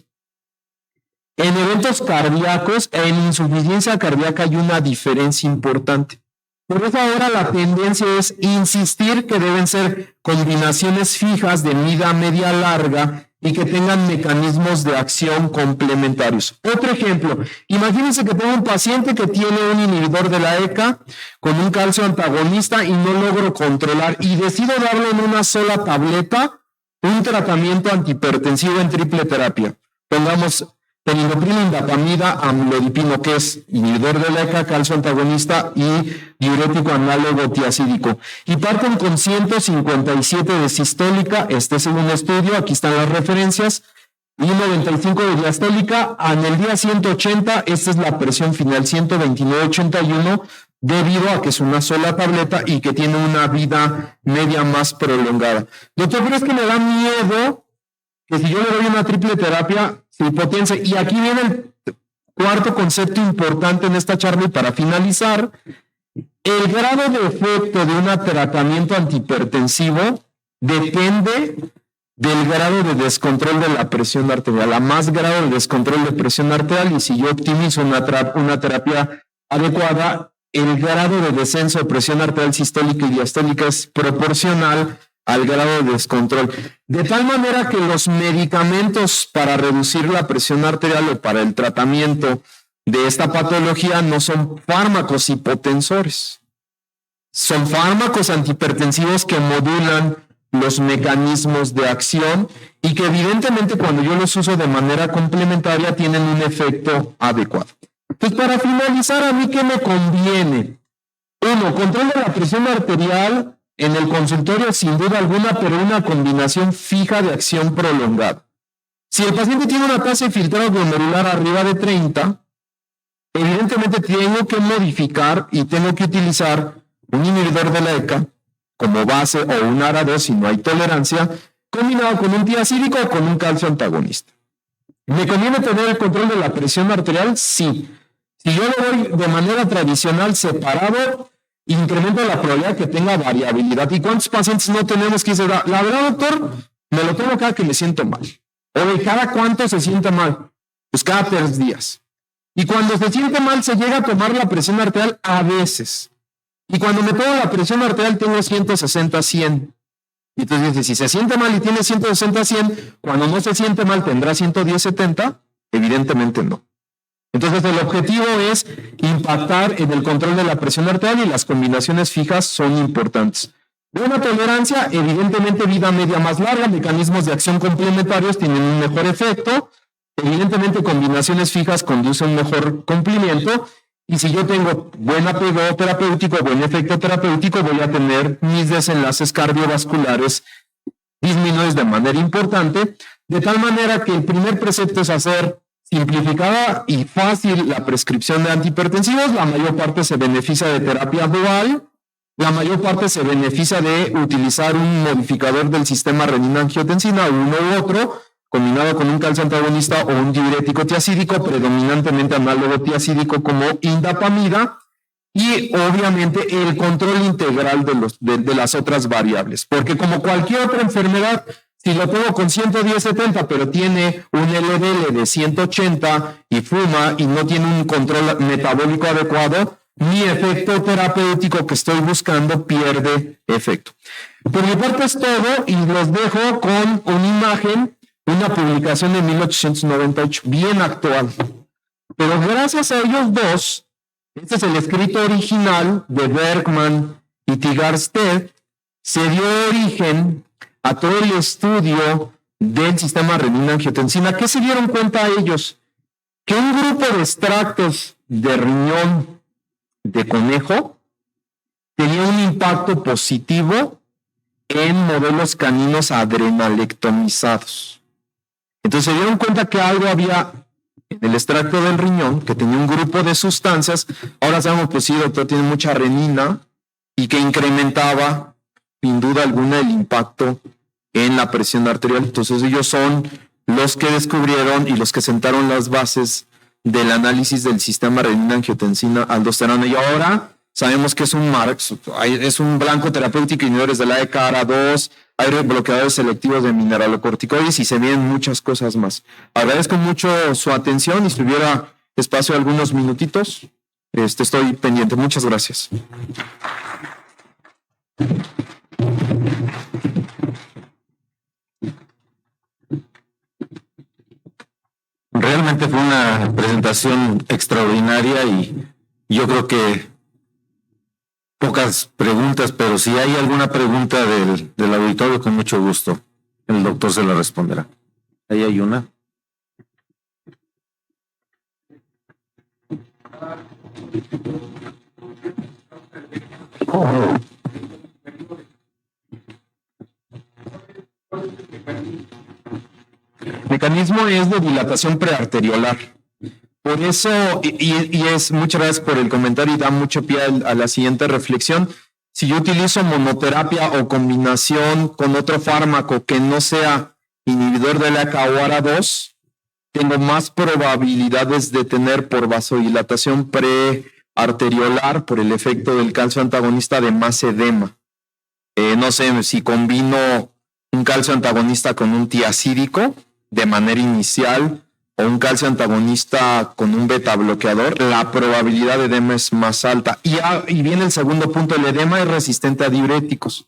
en eventos cardíacos, en insuficiencia cardíaca hay una diferencia importante. Por eso ahora la tendencia es insistir que deben ser combinaciones fijas de vida media larga y que tengan mecanismos de acción complementarios. Otro ejemplo, imagínense que tengo un paciente que tiene un inhibidor de la ECA con un calcio antagonista y no logro controlar y decido darle en una sola tableta un tratamiento antihipertensivo en triple terapia. Pongamos perindopril, indapamida, amlodipino, que es inhibidor de la ECA, calcio antagonista y diurético análogo tiacídico. Y parten con 157 de sistólica, este es un estudio, aquí están las referencias, y 95 de diastólica. En el día 180, esta es la presión final, 129/81, debido a que es una sola tableta y que tiene una vida media más prolongada. Doctor, pero es que me da miedo que si yo le doy una triple terapia, se hipotense. Y aquí viene el cuarto concepto importante en esta charla, y para finalizar, el grado de efecto de un tratamiento antihipertensivo depende del grado de descontrol de la presión arterial. A más grado de descontrol de presión arterial, y si yo optimizo una terapia adecuada, el grado de descenso de presión arterial sistólica y diastólica es proporcional al grado de descontrol. De tal manera que los medicamentos para reducir la presión arterial o para el tratamiento de esta patología no son fármacos hipotensores. Son fármacos antihipertensivos que modulan los mecanismos de acción y que evidentemente cuando yo los uso de manera complementaria tienen un efecto adecuado. Entonces, para finalizar, ¿a mí qué me conviene? Uno, control de la presión arterial en el consultorio sin duda alguna, pero una combinación fija de acción prolongada. Si el paciente tiene una tasa de filtrado glomerular arriba de 30, evidentemente tengo que modificar y tengo que utilizar un inhibidor de la ECA como base o un ARA2 si no hay tolerancia, combinado con un tiacídico o con un calcio antagonista. ¿Me conviene tener el control de la presión arterial? Sí. Si yo lo doy de manera tradicional separado, incrementa la probabilidad que tenga variabilidad. ¿Y cuántos pacientes no tenemos que dicen, la verdad, doctor, me lo tomo cada que me siento mal? ¿O de cada cuánto se siente mal? Pues cada 3 días. Y cuando se siente mal, se llega a tomar la presión arterial a veces. Y cuando me tomo la presión arterial, tengo 160/100. Y entonces dice, si se siente mal y tiene 160/100, cuando no se siente mal, ¿tendrá 110/70? Evidentemente no. Entonces el objetivo es impactar en el control de la presión arterial y las combinaciones fijas son importantes. Buena tolerancia, evidentemente vida media más larga, mecanismos de acción complementarios tienen un mejor efecto, evidentemente combinaciones fijas conducen a un mejor cumplimiento, y si yo tengo buen apego terapéutico, buen efecto terapéutico, voy a tener mis desenlaces cardiovasculares disminuidos de manera importante, de tal manera que el primer precepto es hacer simplificada y fácil la prescripción de antihipertensivos. La mayor parte se beneficia de terapia dual, la mayor parte se beneficia de utilizar un modificador del sistema renina-angiotensina, uno u otro, combinado con un calcio antagonista o un diurético tiacídico, predominantemente análogo tiacídico como indapamida, y obviamente el control integral de las otras variables, porque como cualquier otra enfermedad, si lo tengo con 110/70, pero tiene un LDL de 180 y fuma y no tiene un control metabólico adecuado, mi efecto terapéutico que estoy buscando pierde efecto. Por mi parte es todo y los dejo con una imagen, una publicación de 1898, bien actual. Pero gracias a ellos dos, este es el escrito original de Bergman y Tigarstedt, se dio origen a todo el estudio del sistema renina-angiotensina. ¿Qué se dieron cuenta ellos? Que un grupo de extractos de riñón de conejo tenía un impacto positivo en modelos caninos adrenalectomizados. Entonces se dieron cuenta que algo había en el extracto del riñón, que tenía un grupo de sustancias. Ahora sabemos que sí, doctor, tiene mucha renina y que incrementaba, sin duda alguna, el impacto en la presión arterial. Entonces ellos son los que descubrieron y los que sentaron las bases del análisis del sistema renina-angiotensina-aldosterona. Y ahora sabemos que es un blanco terapéutico, inhibidores de la ECA-ARA2, hay bloqueadores selectivos de mineralocorticoides y se vienen muchas cosas más. Agradezco mucho su atención y si hubiera espacio algunos minutitos, estoy pendiente. Muchas gracias. Realmente fue una presentación extraordinaria y yo creo que pocas preguntas, pero si hay alguna pregunta del auditorio, con mucho gusto, el doctor se la responderá. Ahí hay una. El mecanismo es de dilatación prearteriolar. Por eso, y es, muchas gracias por el comentario y da mucho pie a la siguiente reflexión. Si yo utilizo monoterapia o combinación con otro fármaco que no sea inhibidor de la ECA o ARA2, tengo más probabilidades de tener por vasodilatación prearteriolar, por el efecto del calcio antagonista, de más edema. No sé, si combino un calcio antagonista con un tiacídico de manera inicial o un calcio antagonista con un beta bloqueador, la probabilidad de edema es más alta. Y viene el segundo punto, el edema es resistente a diuréticos.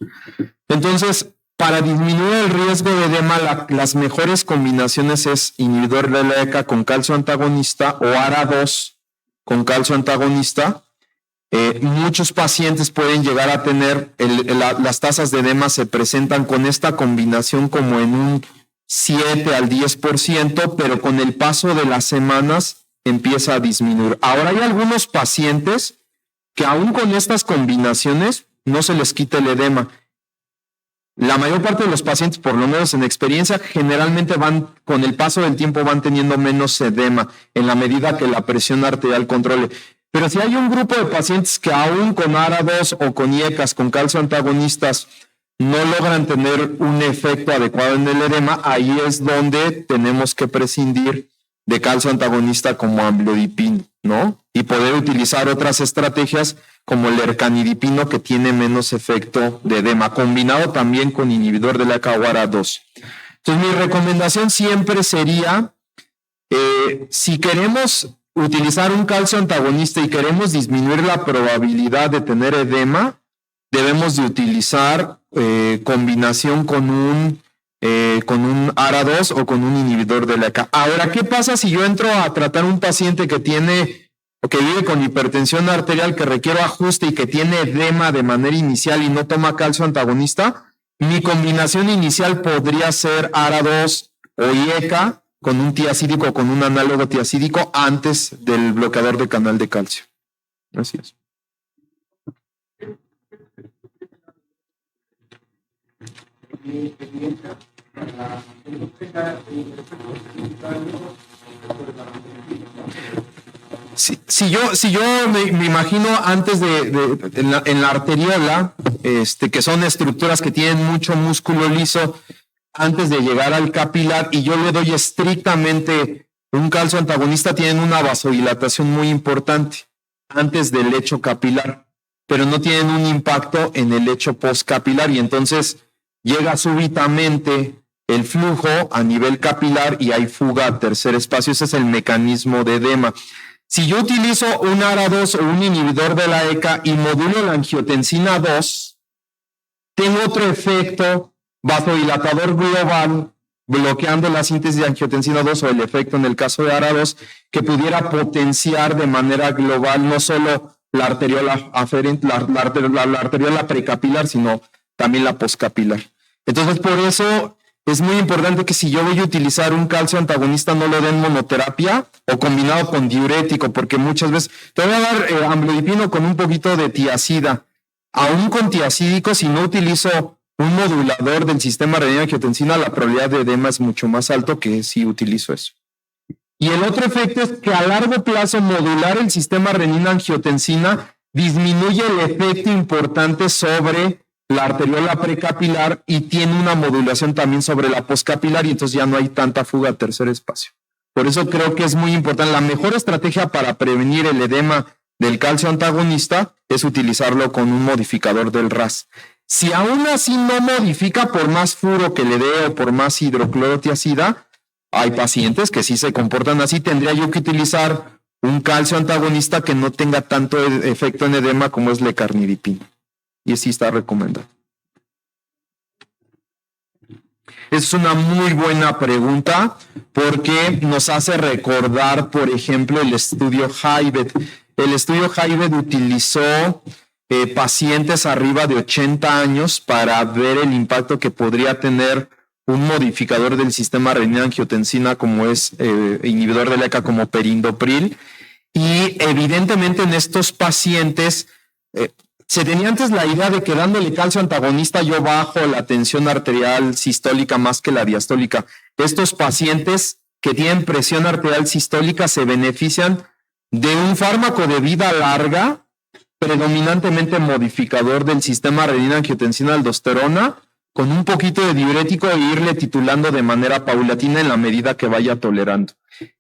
Entonces, para disminuir el riesgo de edema, las mejores combinaciones es inhibidor de la ECA con calcio antagonista o ARA2 con calcio antagonista. Muchos pacientes pueden llegar a tener, las tasas de edema se presentan con esta combinación como en un 7 al 10%, pero con el paso de las semanas empieza a disminuir. Ahora hay algunos pacientes que aún con estas combinaciones no se les quita el edema. La mayor parte de los pacientes, por lo menos en experiencia, generalmente con el paso del tiempo van teniendo menos edema en la medida que la presión arterial controle. Pero si hay un grupo de pacientes que aún con ARA2 o con IECAS, con calcio antagonistas, no logran tener un efecto adecuado en el edema, ahí es donde tenemos que prescindir de calcio antagonista como amlodipino, ¿no? Y poder utilizar otras estrategias como el ercanidipino, que tiene menos efecto de edema, combinado también con inhibidor de la ECA o ARA2. Entonces, mi recomendación siempre sería, si queremos utilizar un calcio antagonista y queremos disminuir la probabilidad de tener edema, debemos de utilizar combinación con un ARA2 o con un inhibidor de la ECA. Ahora, ¿qué pasa si yo entro a tratar un paciente que vive con hipertensión arterial, que requiere ajuste y que tiene edema de manera inicial y no toma calcio antagonista? Mi combinación inicial podría ser ARA2 o IECA con un tiacídico o con un análogo tiacídico antes del bloqueador de canal de calcio. Así es. Si yo me imagino antes en la arteriola, que son estructuras que tienen mucho músculo liso antes de llegar al capilar, y yo le doy estrictamente un calcio antagonista, tienen una vasodilatación muy importante antes del lecho capilar, pero no tienen un impacto en el lecho postcapilar, y entonces llega súbitamente el flujo a nivel capilar y hay fuga a tercer espacio. Ese es el mecanismo de edema. Si yo utilizo un ARA2 o un inhibidor de la ECA y modulo la angiotensina 2, tengo otro efecto vasodilatador global bloqueando la síntesis de angiotensina 2 o el efecto en el caso de ARA2 que pudiera potenciar de manera global no solo la arteriola aferente, la arteriola precapilar, sino también la postcapilar. Entonces, por eso es muy importante que si yo voy a utilizar un calcio antagonista no lo den monoterapia o combinado con diurético, porque muchas veces te voy a dar amlodipino con un poquito de tiacida. aún con tiacídicos, si no utilizo un modulador del sistema renina-angiotensina, la probabilidad de edema es mucho más alto que si utilizo eso. Y el otro efecto es que a largo plazo modular el sistema renina-angiotensina disminuye el efecto importante sobre la arteriola precapilar y tiene una modulación también sobre la postcapilar y entonces ya no hay tanta fuga al tercer espacio. Por eso creo que es muy importante. La mejor estrategia para prevenir el edema del calcio antagonista es utilizarlo con un modificador del RAS. Si aún así no modifica, por más furo que le dé o por más hidroclorotiazida, hay pacientes que sí se comportan así. Tendría yo que utilizar un calcio antagonista que no tenga tanto efecto en edema como es lecarnidipina. Y así está recomendado. Es una muy buena pregunta porque nos hace recordar, por ejemplo, el estudio Haibet. El estudio Haibet utilizó pacientes arriba de 80 años para ver el impacto que podría tener un modificador del sistema renina-angiotensina como es inhibidor de la ECA como perindopril. Y evidentemente en estos pacientes se tenía antes la idea de que dándole calcio antagonista yo bajo la tensión arterial sistólica más que la diastólica. Estos pacientes que tienen presión arterial sistólica se benefician de un fármaco de vida larga, predominantemente modificador del sistema renina-angiotensina-aldosterona, con un poquito de diurético e irle titulando de manera paulatina en la medida que vaya tolerando.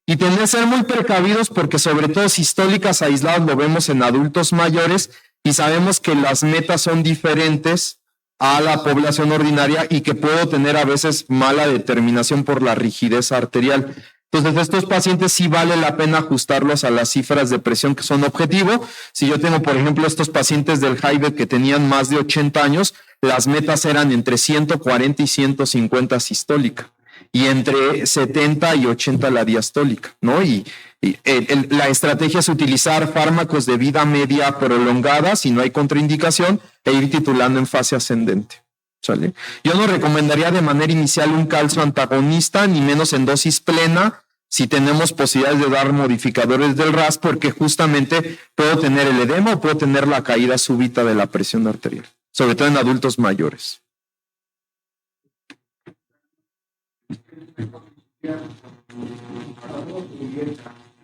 Y tendrán que ser muy precavidos porque sobre todo sistólicas aisladas lo vemos en adultos mayores y sabemos que las metas son diferentes a la población ordinaria y que puedo tener a veces mala determinación por la rigidez arterial. Entonces, estos pacientes sí vale la pena ajustarlos a las cifras de presión que son objetivo. Si yo tengo, por ejemplo, estos pacientes del Haibet que tenían más de 80 años, las metas eran entre 140 y 150 sistólica y entre 70 y 80 la diastólica, ¿no? Y la estrategia es utilizar fármacos de vida media prolongada si no hay contraindicación e ir titulando en fase ascendente. ¿Sale? Yo no recomendaría de manera inicial un calcio antagonista, ni menos en dosis plena, si tenemos posibilidades de dar modificadores del RAS, porque justamente puedo tener el edema o puedo tener la caída súbita de la presión arterial, sobre todo en adultos mayores.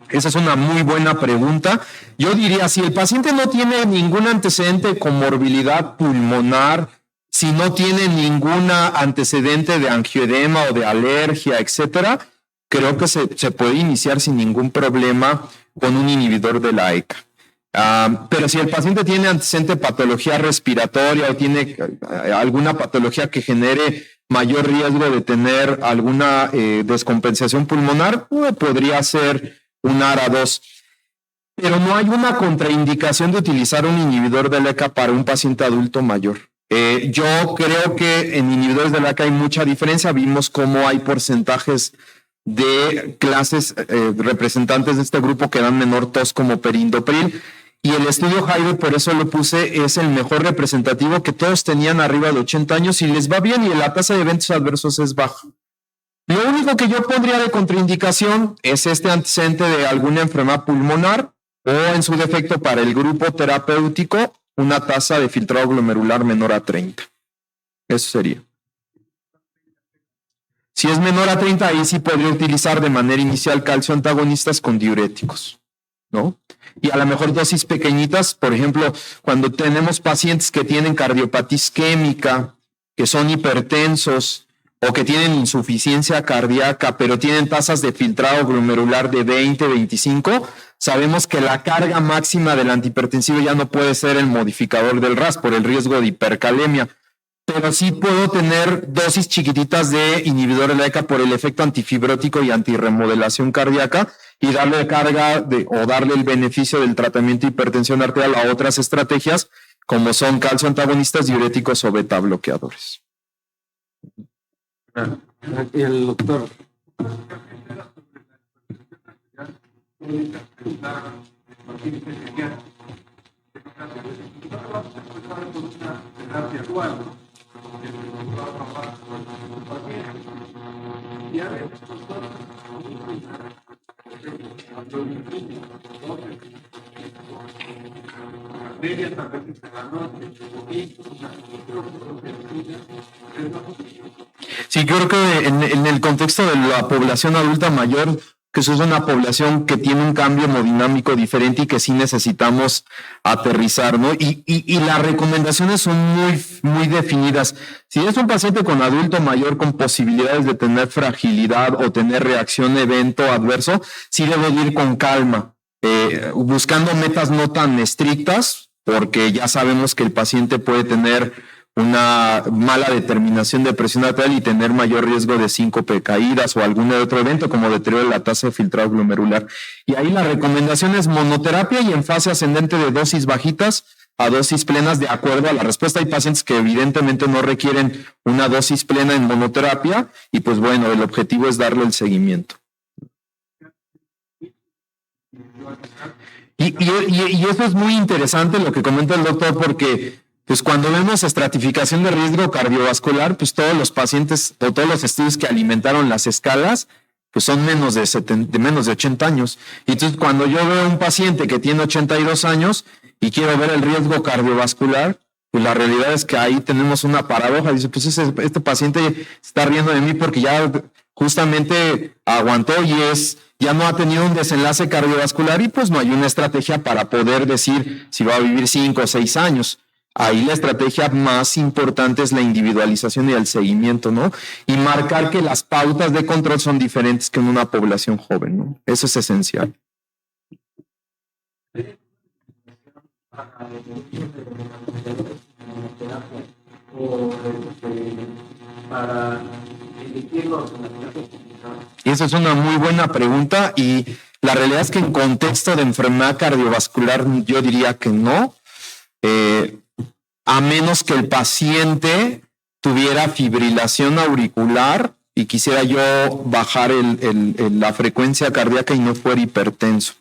Esa es una muy buena pregunta. Yo diría, si el paciente no tiene ningún antecedente de comorbilidad pulmonar, si no tiene ninguna antecedente de angioedema o de alergia, etcétera, creo que se puede iniciar sin ningún problema con un inhibidor de la ECA. Pero si el paciente tiene antecedente de patología respiratoria o tiene alguna patología que genere mayor riesgo de tener alguna descompensación pulmonar, podría ser un ARA2. Pero no hay una contraindicación de utilizar un inhibidor de la ECA para un paciente adulto mayor. Yo creo que en inhibidores de la ECA hay mucha diferencia. Vimos cómo hay porcentajes de clases representantes de este grupo que dan menor tos como perindopril. Y el estudio Haibet, por eso lo puse, es el mejor representativo, que todos tenían arriba de 80 años y les va bien y la tasa de eventos adversos es baja. Lo único que yo pondría de contraindicación es este antecedente de alguna enfermedad pulmonar o en su defecto para el grupo terapéutico una tasa de filtrado glomerular menor a 30. Eso sería. Si es menor a 30, ahí sí podría utilizar de manera inicial calcio antagonistas con diuréticos, ¿no? Y a lo mejor dosis pequeñitas, por ejemplo, cuando tenemos pacientes que tienen cardiopatía isquémica, que son hipertensos o que tienen insuficiencia cardíaca, pero tienen tasas de filtrado glomerular de 20, 25, sabemos que la carga máxima del antihipertensivo ya no puede ser el modificador del RAS por el riesgo de hipercalemia. Pero sí puedo tener dosis chiquititas de inhibidor de la ECA por el efecto antifibrótico y antirremodelación cardíaca y darle carga o darle el beneficio del tratamiento de hipertensión arterial a otras estrategias como son calcio antagonistas, diuréticos o beta bloqueadores. El doctor. Sí, creo que en el contexto de la población adulta mayor, que eso es una población que tiene un cambio hemodinámico diferente y que sí necesitamos aterrizar, ¿no? Y las recomendaciones son muy definidas. Si es un paciente con adulto mayor con posibilidades de tener fragilidad o tener reacción evento adverso, sí debe ir con calma, buscando metas no tan estrictas, porque ya sabemos que el paciente puede tener una mala determinación de presión arterial y tener mayor riesgo de síncope, caídas o algún otro evento como deterioro de la tasa de filtrado glomerular. Y ahí la recomendación es monoterapia y en fase ascendente de dosis bajitas a dosis plenas de acuerdo a la respuesta. Hay pacientes que evidentemente no requieren una dosis plena en monoterapia y pues bueno, el objetivo es darle el seguimiento. Y eso es muy interesante lo que comenta el doctor, porque pues cuando vemos estratificación de riesgo cardiovascular, pues todos los pacientes o todos los estudios que alimentaron las escalas, pues son menos de 80 años. Y entonces cuando yo veo un paciente que tiene 82 años y quiero ver el riesgo cardiovascular, pues la realidad es que ahí tenemos una paradoja. Dice, pues este paciente se está riendo de mí porque ya justamente aguantó y ya no ha tenido un desenlace cardiovascular y pues no hay una estrategia para poder decir si va a vivir 5 o 6 años. Ahí la estrategia más importante es la individualización y el seguimiento, ¿no? Y marcar que las pautas de control son diferentes que en una población joven, ¿no? Eso es esencial. Y esa es una muy buena pregunta y la realidad es que en contexto de enfermedad cardiovascular yo diría que no. A menos que el paciente tuviera fibrilación auricular y quisiera yo bajar la frecuencia cardíaca y no fuera hipertenso.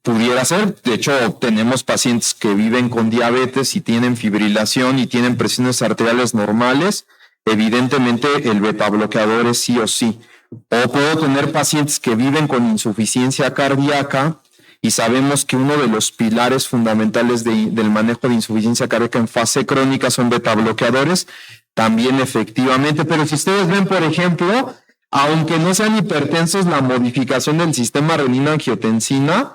Pudiera ser, de hecho tenemos pacientes que viven con diabetes y tienen fibrilación y tienen presiones arteriales normales, evidentemente el beta bloqueador es sí o sí. O puedo tener pacientes que viven con insuficiencia cardíaca y sabemos que uno de los pilares fundamentales del manejo de insuficiencia cardíaca en fase crónica son beta bloqueadores, también efectivamente, pero si ustedes ven, por ejemplo, aunque no sean hipertensos, la modificación del sistema renina-angiotensina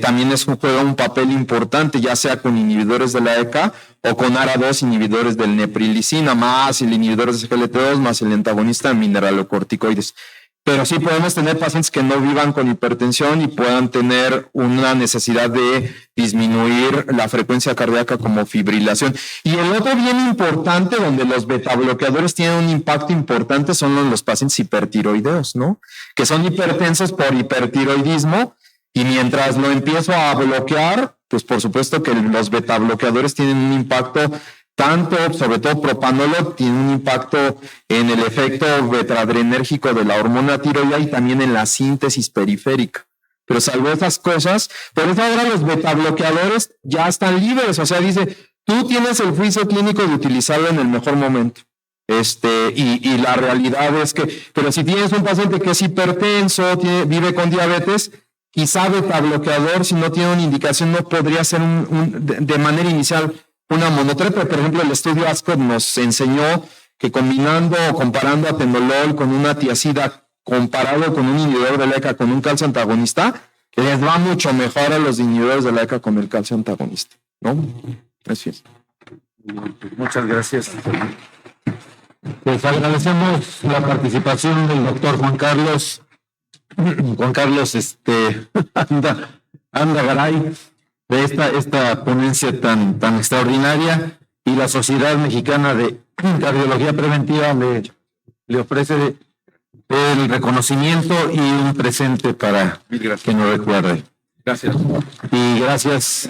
también juega un papel importante, ya sea con inhibidores de la ECA o con ARA2 inhibidores del neprilicina, más el inhibidor de SGLT2, más el antagonista de mineralocorticoides. Pero sí podemos tener pacientes que no vivan con hipertensión y puedan tener una necesidad de disminuir la frecuencia cardíaca como fibrilación. Y el otro bien importante, donde los betabloqueadores tienen un impacto importante, son los pacientes hipertiroideos, ¿no? Que son hipertensos por hipertiroidismo y mientras lo empiezo a bloquear, pues por supuesto que los betabloqueadores tienen un impacto sobre todo propanolol, tiene un impacto en el efecto betadrenérgico de la hormona tiroidea y también en la síntesis periférica. Pero salvo esas cosas, por eso ahora los betabloqueadores ya están libres. O sea, dice, tú tienes el juicio clínico de utilizarlo en el mejor momento. Y la realidad es que, pero si tienes un paciente que es hipertenso, vive con diabetes, quizá betabloqueador, si no tiene una indicación, no podría ser de manera inicial una monoterapia. Por ejemplo, el estudio ASCOT nos enseñó que combinando o comparando atenolol con una tiazida comparado con un inhibidor de la ECA con un calcio antagonista, les va mucho mejor a los inhibidores de la ECA con el calcio antagonista, ¿no? Así es. Muchas gracias. Pues agradecemos la participación del doctor Juan Carlos Anda Garay, de esta ponencia tan extraordinaria, y la Sociedad Mexicana de Cardiología Preventiva le ofrece el reconocimiento y un presente para que nos recuerde. Gracias. Y gracias